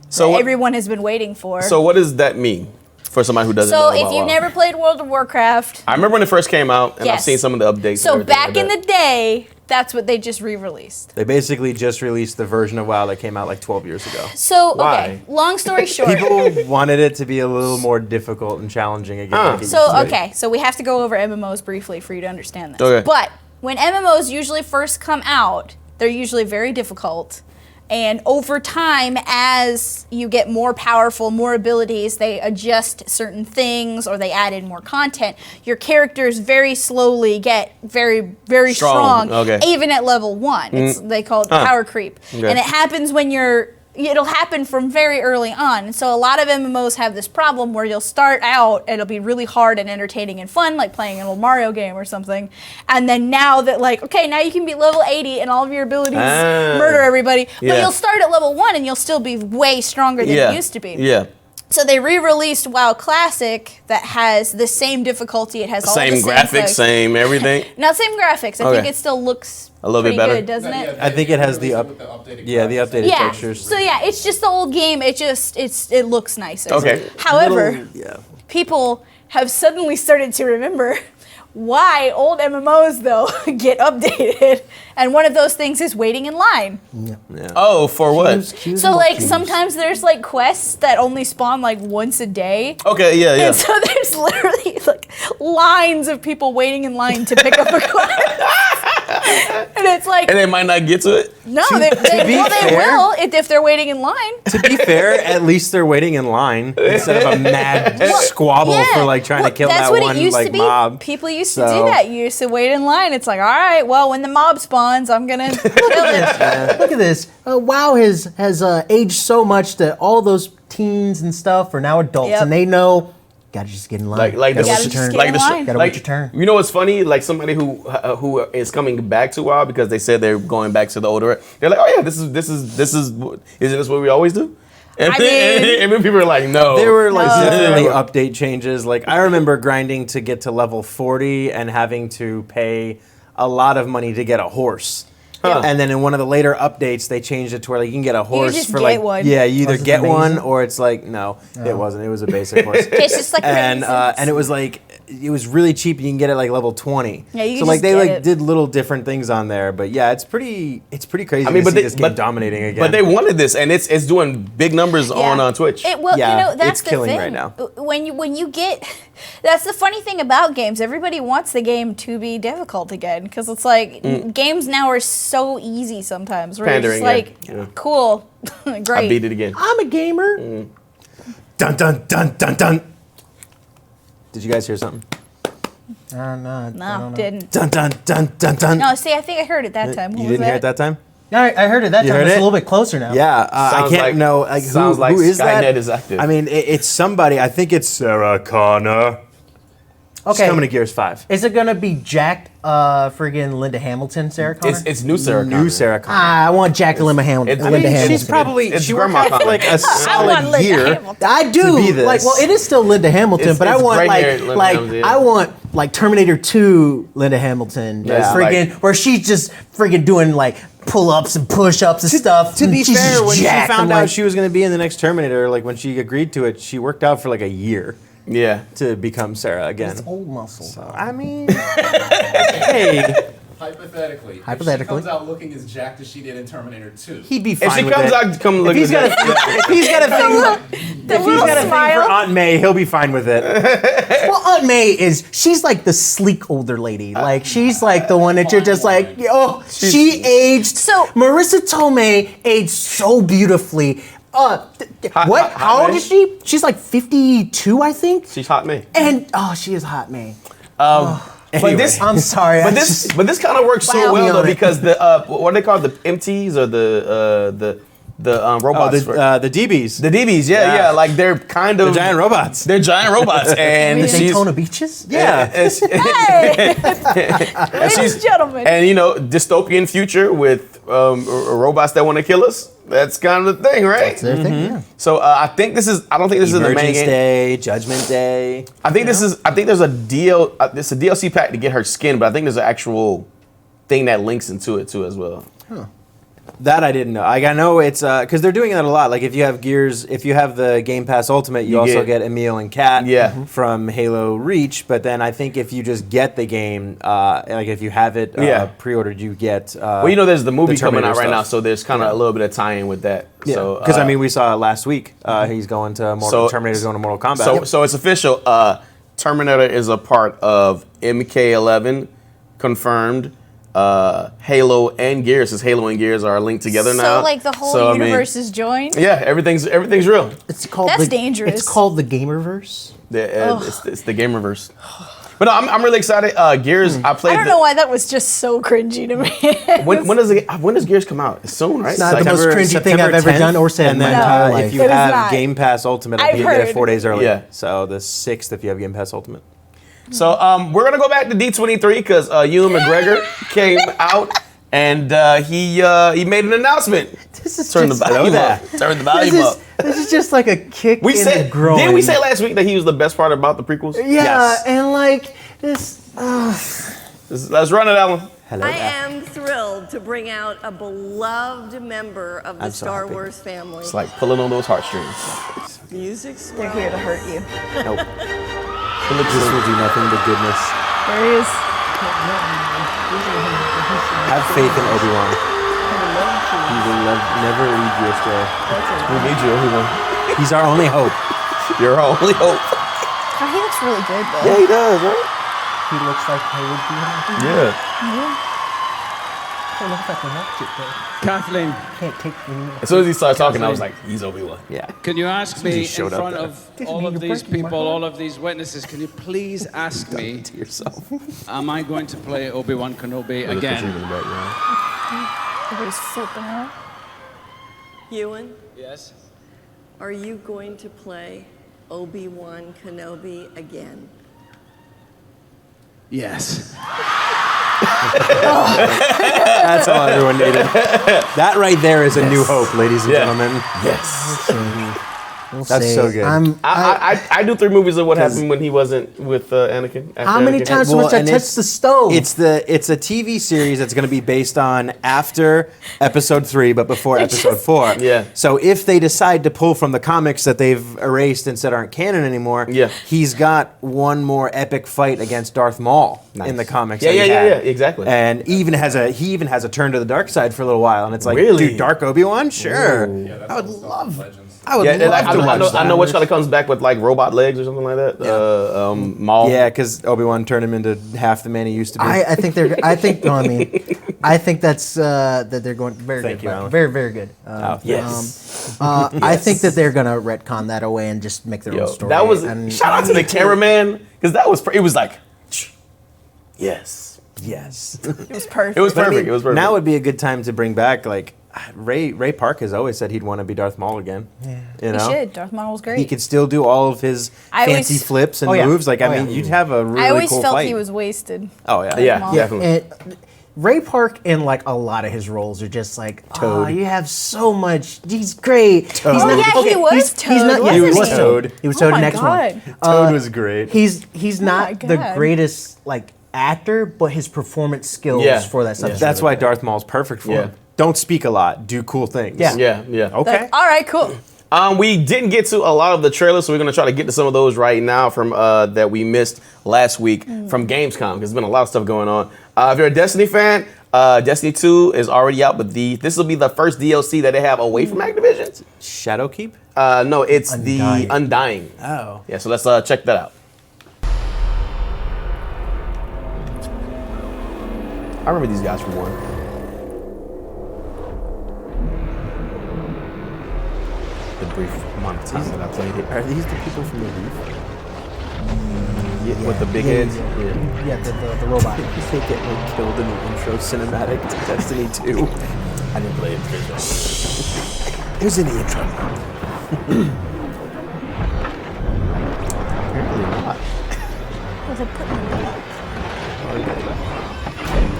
So what, Everyone has been waiting for. so what does that mean for somebody who doesn't know So about if you've WoW? never played World of Warcraft, I remember when it first came out, and I've Yes. seen some of the updates. so and everything back like in that. the day, that's what they just re-released. They basically just released the version of WoW that came out like 12 years ago. So Why? okay, long story short. People wanted it to be a little more difficult and challenging again. like it used So to be. okay, so we have to go over MMOs briefly for you to understand this. Okay. But when MMOs usually first come out, they're usually very difficult. And over time, as you get more powerful, more abilities, they adjust certain things or they add in more content. Your characters very slowly get very, very Strong, strong, okay. even at level 1. It's, they call it power creep. Okay. And it happens when it'll happen from very early on. And so a lot of MMOs have this problem where you'll start out and it'll be really hard and entertaining and fun, like playing an old Mario game or something. And then now that okay, now you can be level 80 and all of your abilities murder everybody. But Yeah. you'll start at level 1 and you'll still be way stronger than yeah. you used to be. Yeah. So they re-released WoW Classic that has the same difficulty. It has all Same the same graphics, clicks. same everything. Not same graphics. I Okay. think it still looks A little bit pretty better? good, doesn't it? I think it has the up- With updated the graphics. updated Yeah. textures. So yeah, it's just the old game. It looks nicer. Okay. However, Little- yeah. people have suddenly started to remember why old MMOs though get updated, and one of those things is waiting in line. Oh, for what? So like sometimes there's like quests that only spawn like once a day. Okay, yeah. And so there's literally like lines of people waiting in line to pick up a quest. And it's like, And they might not get to it. no, be they fair- will if they're waiting in line. To be fair, at least they're waiting in line instead of a mad squabble for like trying to kill that's that what one it used like to be. mob. People used to So- do that. You used to wait in line. It's like, all right, well, when the mob spawns, I'm gonna kill it. Look at this. WoW has aged so much that all those teens and stuff are now adults, Yep. and they know gotta just get in line. Like gotta the wait gotta your just turn. get like in the line. Gotta like, wait your turn. You know what's funny? Like somebody who is coming back to WoW because they said they're going back to the older. They're like, oh yeah, isn't this what we always do? And I then, mean- and then people are like, no. There were like No. definitely update changes. Like I remember grinding to get to level 40 and having to pay a lot of money to get a horse. Huh. And then in one of the later updates, they changed it to where like, you can get a horse just for get like one. yeah, you either Was it get one amazing? or it's like no, it wasn't. It was a basic horse. It's just like and raisins. it was like it was really cheap. You can get it like level 20. Yeah, you so can like just they get like it. did little different things on there, but yeah, it's pretty crazy. I mean, to but see they- this game but- dominating again. But they wanted this, and it's doing big numbers on Twitch. Well, Yeah, you know, that's it's the killing thing. right now. When you get, that's the funny thing about games. Everybody wants the game to be difficult again because it's like games now are so easy sometimes. Where Pandering, it's like, yeah. cool, great. I beat it again. I'm a gamer. dun dun dun dun dun. Did you guys hear something? No, I don't No, know. didn't. Dun dun dun dun dun. No, see, I think I heard it that time. What You was didn't hear it that time? Yeah, I heard it that You time. heard It's it? a little bit closer now. Yeah, I Sounds can't like- know sounds like who is that? Skynet is active. I mean, it's somebody. I think it's Sarah Connor. Okay. She's coming to Gears 5. Is it gonna be jacked, friggin' Linda Hamilton, Sarah Connor? It's new Sarah. New Connor. Sarah Connor. I want jacked Linda Hamilton. I Linda mean, Hamilton. She's probably It's she worked Grandma out for like a I want solid Linda year. Hamilton. I do. be this. Like, well, it is still Linda Hamilton, It's- but I it's want gray-haired Linda Hamilton, yeah. I want like Terminator 2 Linda Hamilton, Yeah, friggin' where she's just friggin' doing like pull-ups and push-ups and stuff. To and be she's fair, just when she jacked. found I'm out like, she was going to be in the next Terminator, like when she agreed to it, she worked out for like a year Yeah. to become Sarah again. it's old muscle. I mean, hey, Hypothetically, if Hypothetically. she comes out looking as jacked as she did in Terminator 2, he'd be If fine she with comes it. out, come look If he's at got a, that. if he's got a thing, The he's little got a thing for smile. Aunt May, he'll be fine with it. Well, Aunt May she's like the sleek older lady. Like she's like the one that you're just like, oh, she aged. So- Marissa Tomei aged so beautifully. What? hot How old May? is she? She's like 52, I think. She's hot me. And she is hot May. But this, I'm sorry. but I this, just- but this kind of works so Wow. well Me though on it. because the what are they called, the MTs or the Oh, robots? the DBs, The DBs, yeah, like they're kind of the giant robots. They're giant robots, and she's Daytona Beaches? Yeah. and Ladies and gentlemen. and dystopian future with robots that want to kill us. That's kind of the thing, right? That's their thing, yeah. So I think this is. I don't think this is the main Emergence game. Day, Judgment Day. I think this is. I think there's a deal. It's a DLC pack to get her skin, but I think there's an actual thing that links into it too as well. That I didn't know. I know it's because they're doing that a lot. Like if you have Gears, if you have the Game Pass Ultimate, you also get Emil and Kat Yeah. from Halo Reach. But then I think if you just get the game, like if you have it Yeah. pre-ordered, you get. Well, there's the movie coming Terminator out right now, stuff. so there's kind of a little bit of tie-in with that. Yeah, So because I mean, we saw it last week. He's going to Terminator's going to Mortal Kombat. So it's official. Terminator is a part of MK11, confirmed. Halo and Gears, since Halo and Gears are linked together now. So like the whole So, I mean, universe is joined. yeah, everything's real. It's called That's dangerous. It's called the Gamerverse. It's the Gamerverse. But no, I'm really excited. Gears, I played. I don't know why that was just so cringy to me. When does Gears come out? It's soon, right? It's not the most cringy thing I've ever done or said in And my then entire life. if you It is have not. Game Pass Ultimate, I've you get it heard. 4 days early. Yeah. So the 6th if you have Game Pass Ultimate. So we're gonna go back to D23 because Ewan McGregor came out and he made an announcement. This is Turn the just- volume that. up. Turn the volume up. This is just like a kick We in said, the groin. didn't we say last week that he was the best part about the prequels? Yeah, Yes. and like this. Let's run it, Alan. Hello. I am thrilled to bring out a beloved member of the I'm so Star happy. Wars family. It's like pulling on those heartstrings. Music's They're here to hurt you. Nope. This will do nothing but goodness. There he is. Have faith in Obi-Wan. He will never lead you astray. We need you, everyone. He's our only hope. You're our only hope. Oh, he looks really good though. Yeah, he does, right? He looks like he would be. Yeah. He looks like a watch it, though. Kathleen, Can't take me. As soon as he started talking, I was like, he's Obi-Wan. Yeah. can you ask me in showed up front there. of Didn't all mean of to these break you, my people, heart. all of these witnesses, can you please ask me, To yourself. am I going to play Obi-Wan Kenobi again? Everybody's flipping out. Ewan, Yes. are you going to play Obi-Wan Kenobi again? Yes. That's all everyone needed. That right there is a new hope, ladies and Yeah. gentlemen. Yes. We'll That's see. so good. I do 3 movies of what happened when he wasn't with Anakin. after How many Anakin. times Well, must I and touch it's- the stove? It's a TV series that's going to be based on after episode 3, but before episode 4. Yeah. So if they decide to pull from the comics that they've erased and said aren't canon anymore, Yeah. he's got one more epic fight against Darth Maul in the comics. Yeah, that he yeah, had. yeah, exactly. And he even has a turn to the dark side for a little while, and it's like, Really? dude, Dark Obi-Wan, sure. that's I would all stuff love. from Legends. I would Yeah, and love I to watch that. know which kind of comes back with like robot legs or something like that. Maul. Yeah, because Obi-Wan turned him into half the man he used to be. I think they're. I think. No, I mean, I think that's that they're going very Thank good. you, Mike. Alan. Very, very good. Yes. I think that they're gonna retcon that away and just make their Yo, own story. that was and shout out to the cameraman because that was it was like yes. yes. It was perfect. It was But I perfect. mean, It was perfect. Now would be a good time to bring back, like, Ray Park has always said he'd want to be Darth Maul again. Yeah. You He know? should. Darth Maul was great. He could still do all of his I fancy always- flips and Oh, yeah. moves. Like, Oh, I mean, yeah. you'd have a really I always cool felt fight. he was wasted. Oh, yeah. Yeah, Maul. definitely. And Ray Park in like a lot of his roles are just like, oh, you have so much. He's great. He's Oh, yeah, he was he's Toad, not, yeah, wasn't he was he? Toad. He was Oh Toad my next God. one. Toad was great. He's my not the God. greatest like actor, but his performance skills Yeah. for that stuff. Yeah. is That's really why good. Darth Maul's perfect for Yeah. him. Don't speak a lot. Do cool things. Yeah. Yeah. Okay. Like, all right, cool. We didn't get to a lot of the trailers, so we're gonna try to get to some of those right now from that we missed last week from Gamescom, because there's been a lot of stuff going on. If you're a Destiny fan, Destiny 2 is already out, but this will be the first DLC that they have away from Activision. Shadowkeep? No, it's the Undying. Undying. Oh. Yeah, so let's check that out. I remember these guys from one. The brief amount of time that I played it. Are these the people from the Reef? Yeah, with the big Yeah, heads. yeah. Yeah, the robot. They get like killed in the intro cinematic to Destiny 2. I didn't play it. It was in the intro. Apparently not. Was it put in the book?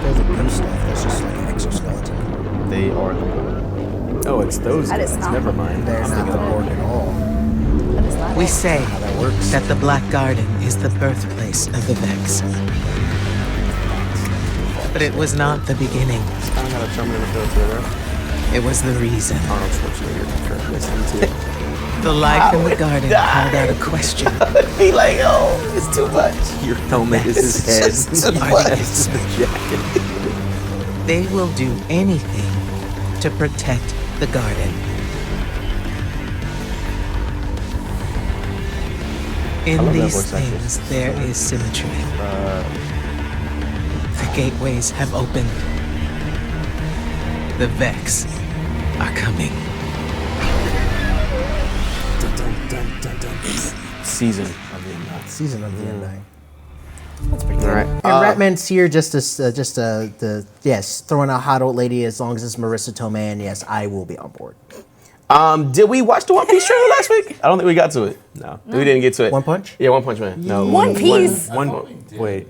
There's a blue stuff. That's just like an exoskeleton. They are the Oh, it's those That is guys. not Never mine. mind. They're not the Borg at all. That is not We it. say That works. that the Black Garden is the birthplace of the Vex. But it was not the beginning. I don't have a Terminator filter there. It was the reason. Arnold Schwarzenegger. Listen to it. The life in the garden called out a question. Be like, oh, it's too much. Your helmet is his head. Artemis. The jacket. They will do anything to protect the garden. In love that these voice actress. things, there is symmetry. The gateways have opened. The Vex are coming. Season of the Undying. Season of the Undying. That's pretty good. All right. And Ratman's here just yes, throwing a hot old lady as long as it's Marissa Tomei, and yes, I will be on board. Did we watch the One Piece trailer last week? I don't think we got to it. No. We didn't get to it. One Punch? Yeah, One Punch Man. No. One Piece. Wait.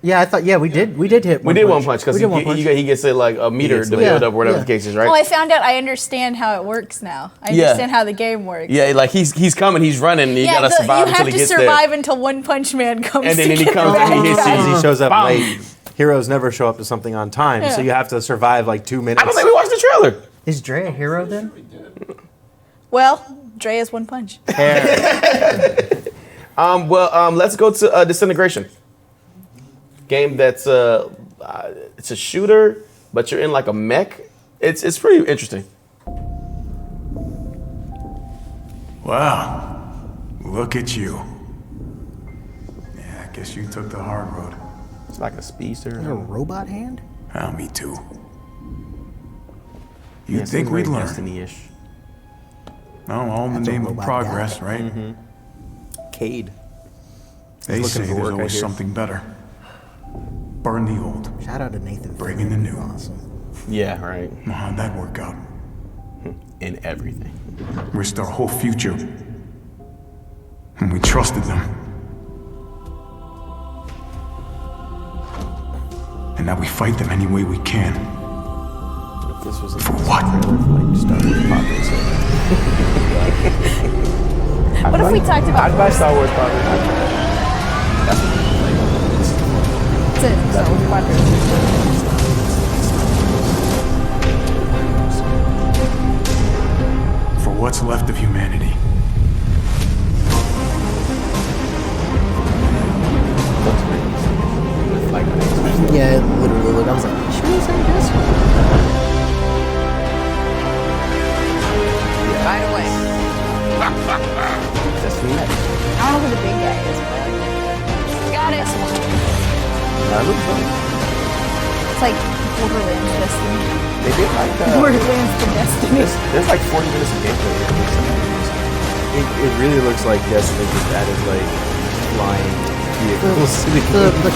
Yeah, I thought we did hit. We did One Punch because We did One Punch. he gets it like a meter gets to it. build Yeah, up or whatever yeah. the case is, right? Oh, I found out. I understand how it works now. I Yeah. understand how the game works. Yeah, like he's coming, he's running, and you gotta survive you until have he to gets survive there. until One Punch Man comes. And then to he get comes the and he bad hits guy. you. He shows up Bam. late. Heroes never show up to something on time, so Yeah. you have to survive like 2 minutes. I don't think we watched the trailer. Is Dre a hero then? Well, Dre is One Punch. Let's go to Disintegration. Game that's it's a shooter, but you're in like a mech. It's pretty interesting. Wow, look at you. Yeah, I guess you took the hard road. It's like a speedster. A robot hand? Ah, me too. You'd Yeah, think seems we'd very learn. Destiny-ish. Oh, all in the That's a name of robot progress, guy. right? Cade. They He's say looking for there's work, I always hear. something better. Burn the old. Shout out to Nathan. Bring in the Fillion. new. Awesome. Yeah, right. Well, how'd that work out? In everything. Risked our whole future. And we trusted them. And now we fight them any way we can. If this was a For what? like Star Wars Padres. What if we talked about? I'd buy Star Wars Padres. That's it. Star Wars Padres. For what's left of humanity. Like, Yeah, it literally looked. I was like, should we say this? Right away. Destiny X. I don't know who the big guy is, but got it. That looks fun. It's like Borderlands Destiny. They did like Borderlands to Destiny. there's like 40 minutes of gameplay. It really looks like Destiny just added like flying vehicles to the The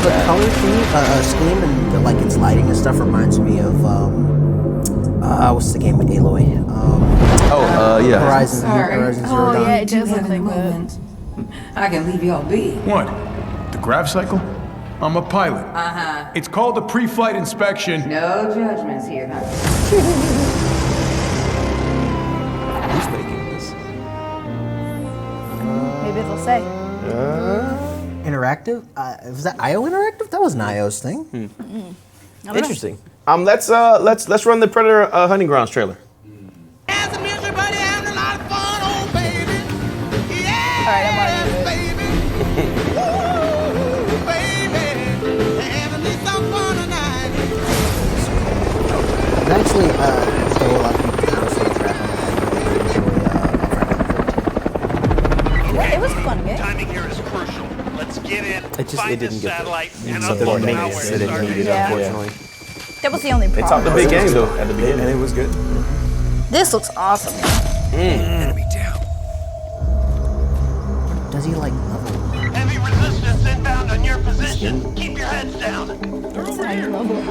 game. color scheme and like its lighting and stuff reminds me of What's the game? Aloy. Yeah. Horizon Sorry. Zero Oh Dawn. yeah, it does look Having a like that. moment. I can leave y'all be. What? The grav cycle? I'm a pilot. Uh-huh. It's called a pre-flight inspection. No judgments here, huh? Who's making this? Maybe they'll say. Interactive? Was that IO Interactive? That wasn't IO's thing. Interesting. Let's run the Predator Hunting Grounds trailer. All right, I'm already into it. Actually, a lot of people honestly trap on It was a fun game. Timing here is crucial. Let's get in. It didn't get satellite and something unload maintenance that it needed, Yeah. unfortunately. That was the only They problem. talked a big game though at the And beginning. it was good. This looks awesome. Enemy down. Does he like level? Heavy resistance inbound on your position. Keep your heads down. That's how you level it.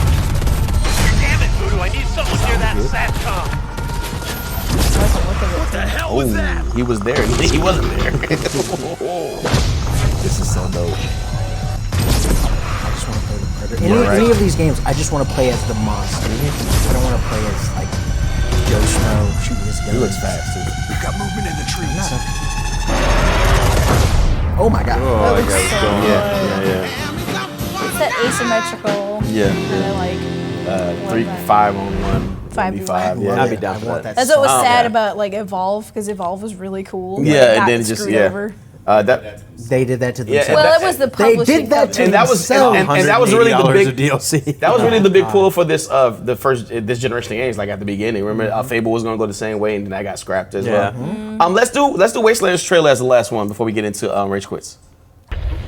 Damn it, Voodoo. I need someone near that SATCOM. What the hell was that? He was there. He wasn't there. This is so dope. I just want to play the Predator. Any of these games, I just want to play as the monster. I don't want to play as like Joe Schmo shooting his gun. He looks fast too. We got movement in the trees. Oh my god. That looks so Yeah. It's that asymmetrical. Yeah. Kind of like. 5 on 1. 5v1. Yeah. I'd be down for that. That's what was Oh, sad yeah. about like Evolve, because Evolve was really cool. but Yeah, it and got then it just screwed yeah. over. That They did that to Yeah, themselves. Well, it was the They publishing did that to company. and that was themselves. and that was really the $180 big of DLC. That was really the big pull for this the first this generation of games. Like at the beginning, remember Fable was gonna go the same way, and then that got scrapped as Yeah. well. Let's do Wasteland's trailer as the last one before we get into Rage Quits.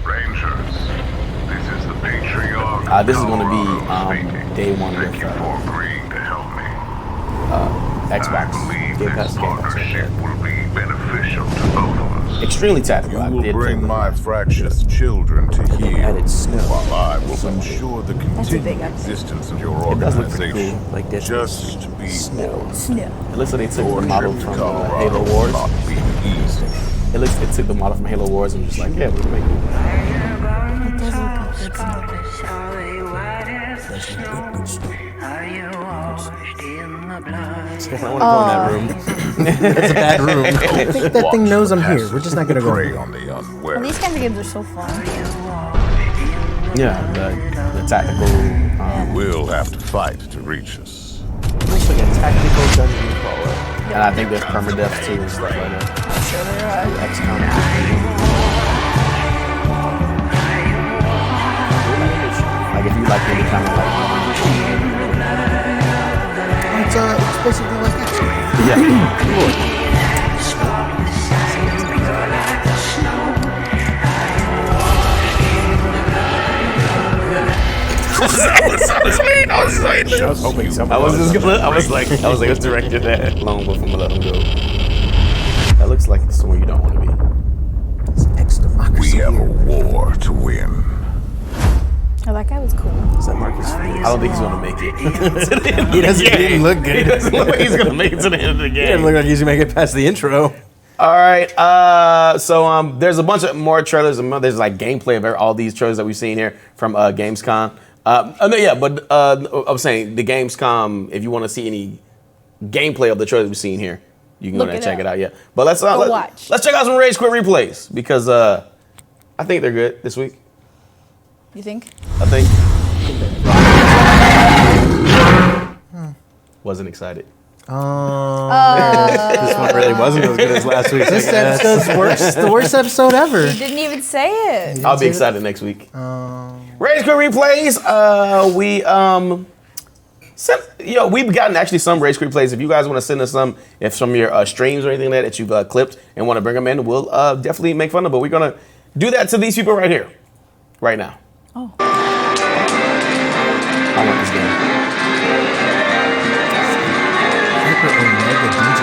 Rangers, this is the patriarch. This is gonna be day one Thank with you for agreeing to help me. Xbox. I believe Game Pass, this Game Pass, partnership will be beneficial to both of us. Extremely tactical. I You will did bring play my fractious children to heal, And it's snow. while I will ensure the a big continued update. existence of your It does look pretty organization. cool. Like Dead Just be Snow. It looks like they took Your the model trip to from Colorado Halo will Wars. not be easy. It took the model from Halo Wars and just like, yeah, we're making it. It does look good. I want to go in that room. That's a bad room. I think that thing knows I'm here. We're just not gonna go. Prey on the unwary. These kinds of games are so fun. Yeah, the tactical. We'll have to fight to reach us. Looks like a tactical dungeon crawler. And I think there's permadeath too and stuff like that. I'm sure there are. XCOM. Like if you like any kind of like. It's basically like action. Yeah. I was hoping something. I was like, let's direct it at Lone Wolf and let him go. That looks like somewhere you don't want to be. It's ex-democracy. We have a war to win. Oh, that guy was cool. Is that Marcus I Fenix? don't think he's gonna make it. He doesn't even look good. He doesn't look like he's gonna make it to the end of the He game. doesn't look like he's gonna make it past the intro. All right. So there's a bunch of more trailers. There's like gameplay of all these trailers that we've seen here from Gamescom. I was saying the Gamescom. If you want to see any gameplay of the trailers we've seen here, you can go Look there and it check up. it out. Yeah. But let's watch. Let's check out some Rage Quit replays because I think they're good this week. You think? I think. Wasn't excited. This one really wasn't as good as last week's. This episode's worst, the worst episode ever. You didn't even say it. I'll be excited next week. Rage Quit replays. We've gotten actually some Rage Quit replays. If you guys want to send us some, if some of your streams or anything like that you've clipped and want to bring them in, we'll definitely make fun of them. But we're gonna do that to these people right here, right now. Oh. I want this game. Hyper Omega DJ.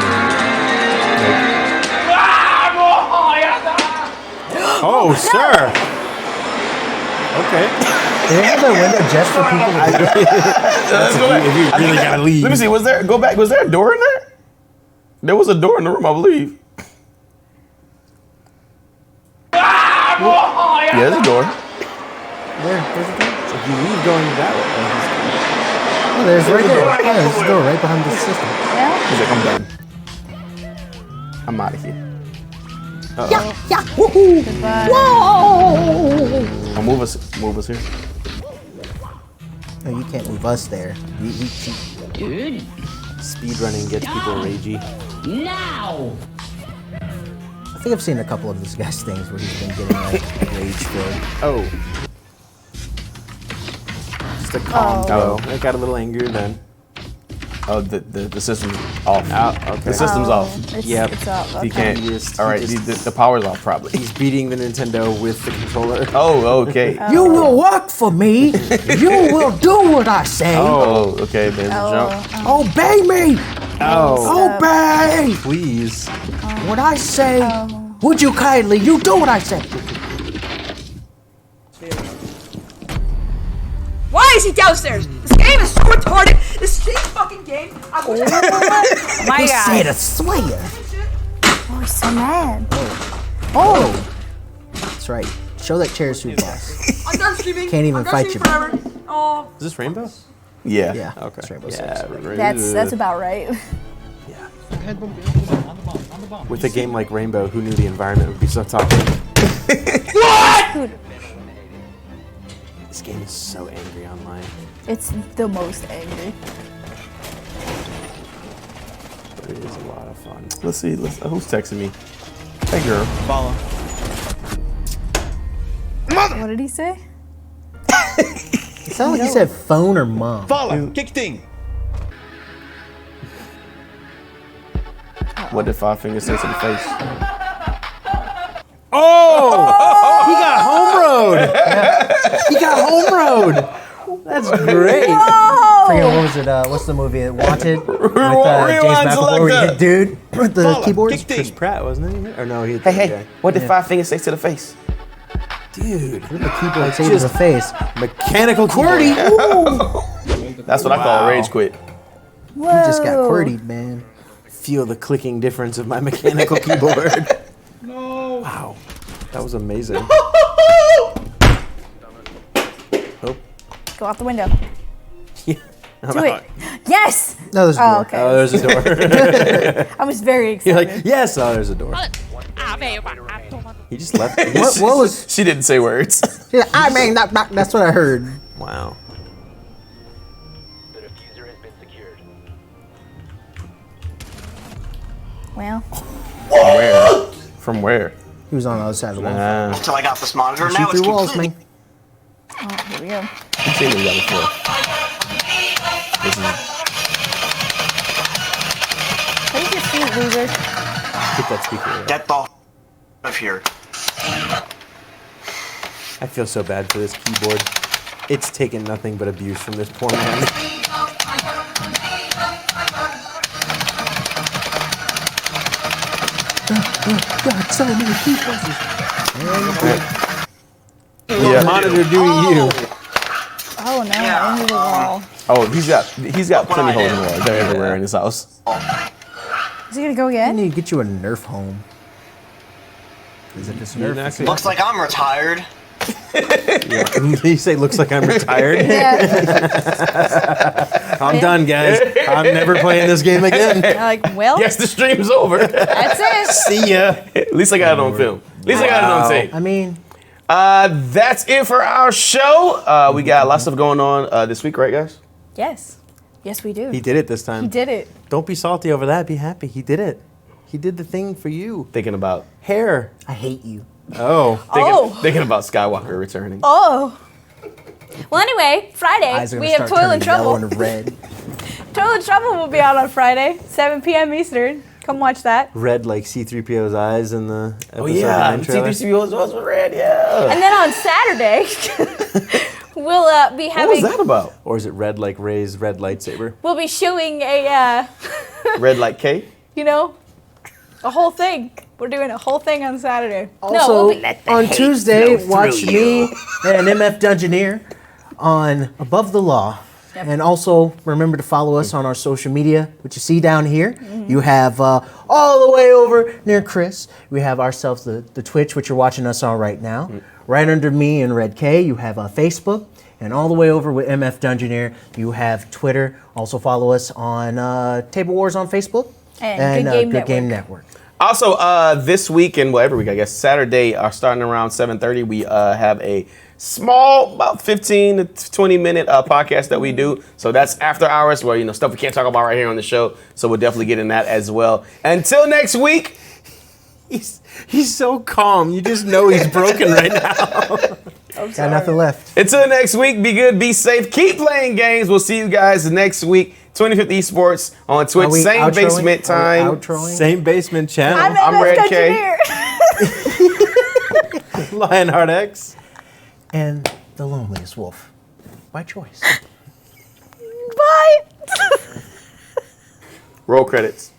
Oh, sir. Okay. they have that window just for people to Let's go back. If you really gotta leave. Let me see. Was there a door in there? There was a door in the room, I believe. Yeah, there's a door. Where's the door? If you leave going that way. Oh, there's right there. Yeah, there's a door right behind the system. Yeah. He's like, I'm done. I'm out of here. Yeah, woohoo! Goodbye. Whoa! Oh, move us here. No, you can't move us there. Dude, Speedrunning gets people ragey. now! I think I've seen a couple of this guy's things where he's been getting like rage filled. Oh. Just a calm blow. I got a little angry then. Oh, the system's off. Okay. The system's off. It's, Yep. It's up. Okay. He can't. All right, the power's off probably. He's beating the Nintendo with the controller. Oh, okay. You will work for me. You will do what I say. Oh, okay. There's a jump. Obey me. Oh. Obey Please. what I say. Would you kindly? You do what I say. Why is he downstairs? This game is so retarded. This shitty fucking game. I wish Oh my He god. said a slayer. Oh, he's so mad. Oh. That's right. Show that chair suit boss. I'm done streaming. Can't even I'm done fight streaming you. forever. Oh. Is this Rainbow? Yeah. Yeah. Okay. That's Rainbow Yeah. Six. That's about right. With a game like Rainbow, who knew the environment would be so toxic? This game is so angry online. It's the most angry. But it is a lot of fun. Let's see. Who's texting me? Hey, girl. Follow. What did he say? It sounded like he said phone or mom. Follow. Kickting. What did Five Fingers say to the face? Oh! He got home road! He got home road! That's great. Forget what was it? What's the movie? Wanted with James McAvoy. Where he hit dude with the keyboards. Chris Pratt, wasn't he? Or no, he hit Hey, the hey. guy. What did Five Fingers say to the face? Dude. The keyboard saved his face. Mechanical QWERTY. That's what I call a rage quit. He just got QWERTY'd, man. Feel the clicking difference of my mechanical keyboard. No. Wow. That was amazing. Oh. Go out the window. Yeah. Do it. Yes! No, there's a door. Okay. Oh, there's a door. I was very You're excited. like, yes, oh, there's a door. He just left. What was? She didn't say words. Yeah, I mean, that's what I heard. Wow. Well, Where? From where? He was on the other side of the wall. Until I got this monitor, Shoot now it's through walls, complete. man. oh, here we go. I've seen this guy before. This is Take your seat, loser. Get that speaker out. Get the out of here. I feel so bad for this keyboard. It's taken nothing but abuse from this poor man. God, so many keyboards. Yeah. Monitor doing you. Oh no, into the wall. Oh, he's got plenty of holes in the wall. They're everywhere in his house. Is he gonna go I again? need to get you a Nerf home. Is it just Nerf? Looks like I'm retired. You say looks like I'm retired. Yeah. I'm done, guys. I'm never playing this game again. I'm like, well, Yes, the stream's over. that's it. See ya. At least I got it on film. At least I got it on tape. I mean, That's it for our show. We got lots of stuff going on this week, right, guys? Yes. Yes, we do. He did it this time. He did it. Don't be salty over that. Be happy. He did it. He did the thing for you. Thinking about Hair. I hate you. Oh. thinking about Skywalker returning. Oh. Well, anyway, Friday Eyes are gonna we have start Toil and turning yellow Trouble. and red. Toil and Trouble will be out on Friday, 7 p.m. Eastern. Come watch that. Red like C-3PO's eyes in the episode Oh yeah, 9 trailer. C3PO was red. Yeah. And then on Saturday, we'll be What was having. that about? Or is it red like Rey's red lightsaber? We'll be showing a, Red like K. you know, a whole thing. We're doing a whole thing on Saturday. Also, we'll be, on Tuesday, watch me and MF Dungeoneer on Above the Law. Yep. And also remember to follow us on our social media, which you see down here. You have all the way over near Chris, we have ourselves the Twitch, which you're watching us on right now. Right under me and Red K, you have Facebook. And all the way over with MF Dungeoneer, you have Twitter. Also follow us on Table Wars on Facebook. And Good Game Network. Also, this week and every week, I guess, Saturday, starting around 7:30, we have a small, about 15 to 20 minute podcast that we do. So that's after hours, where stuff we can't talk about right here on the show. So we'll definitely get in that as well. Until next week. He's so calm. You just know he's broken right now. Got nothing left. Until next week, be good, be safe, keep playing games. We'll see you guys next week. 25th Esports on Twitch. Same basement time. Same basement channel. I'm Red K. Lionheart X. And the loneliest wolf. By choice. Bye. Roll credits.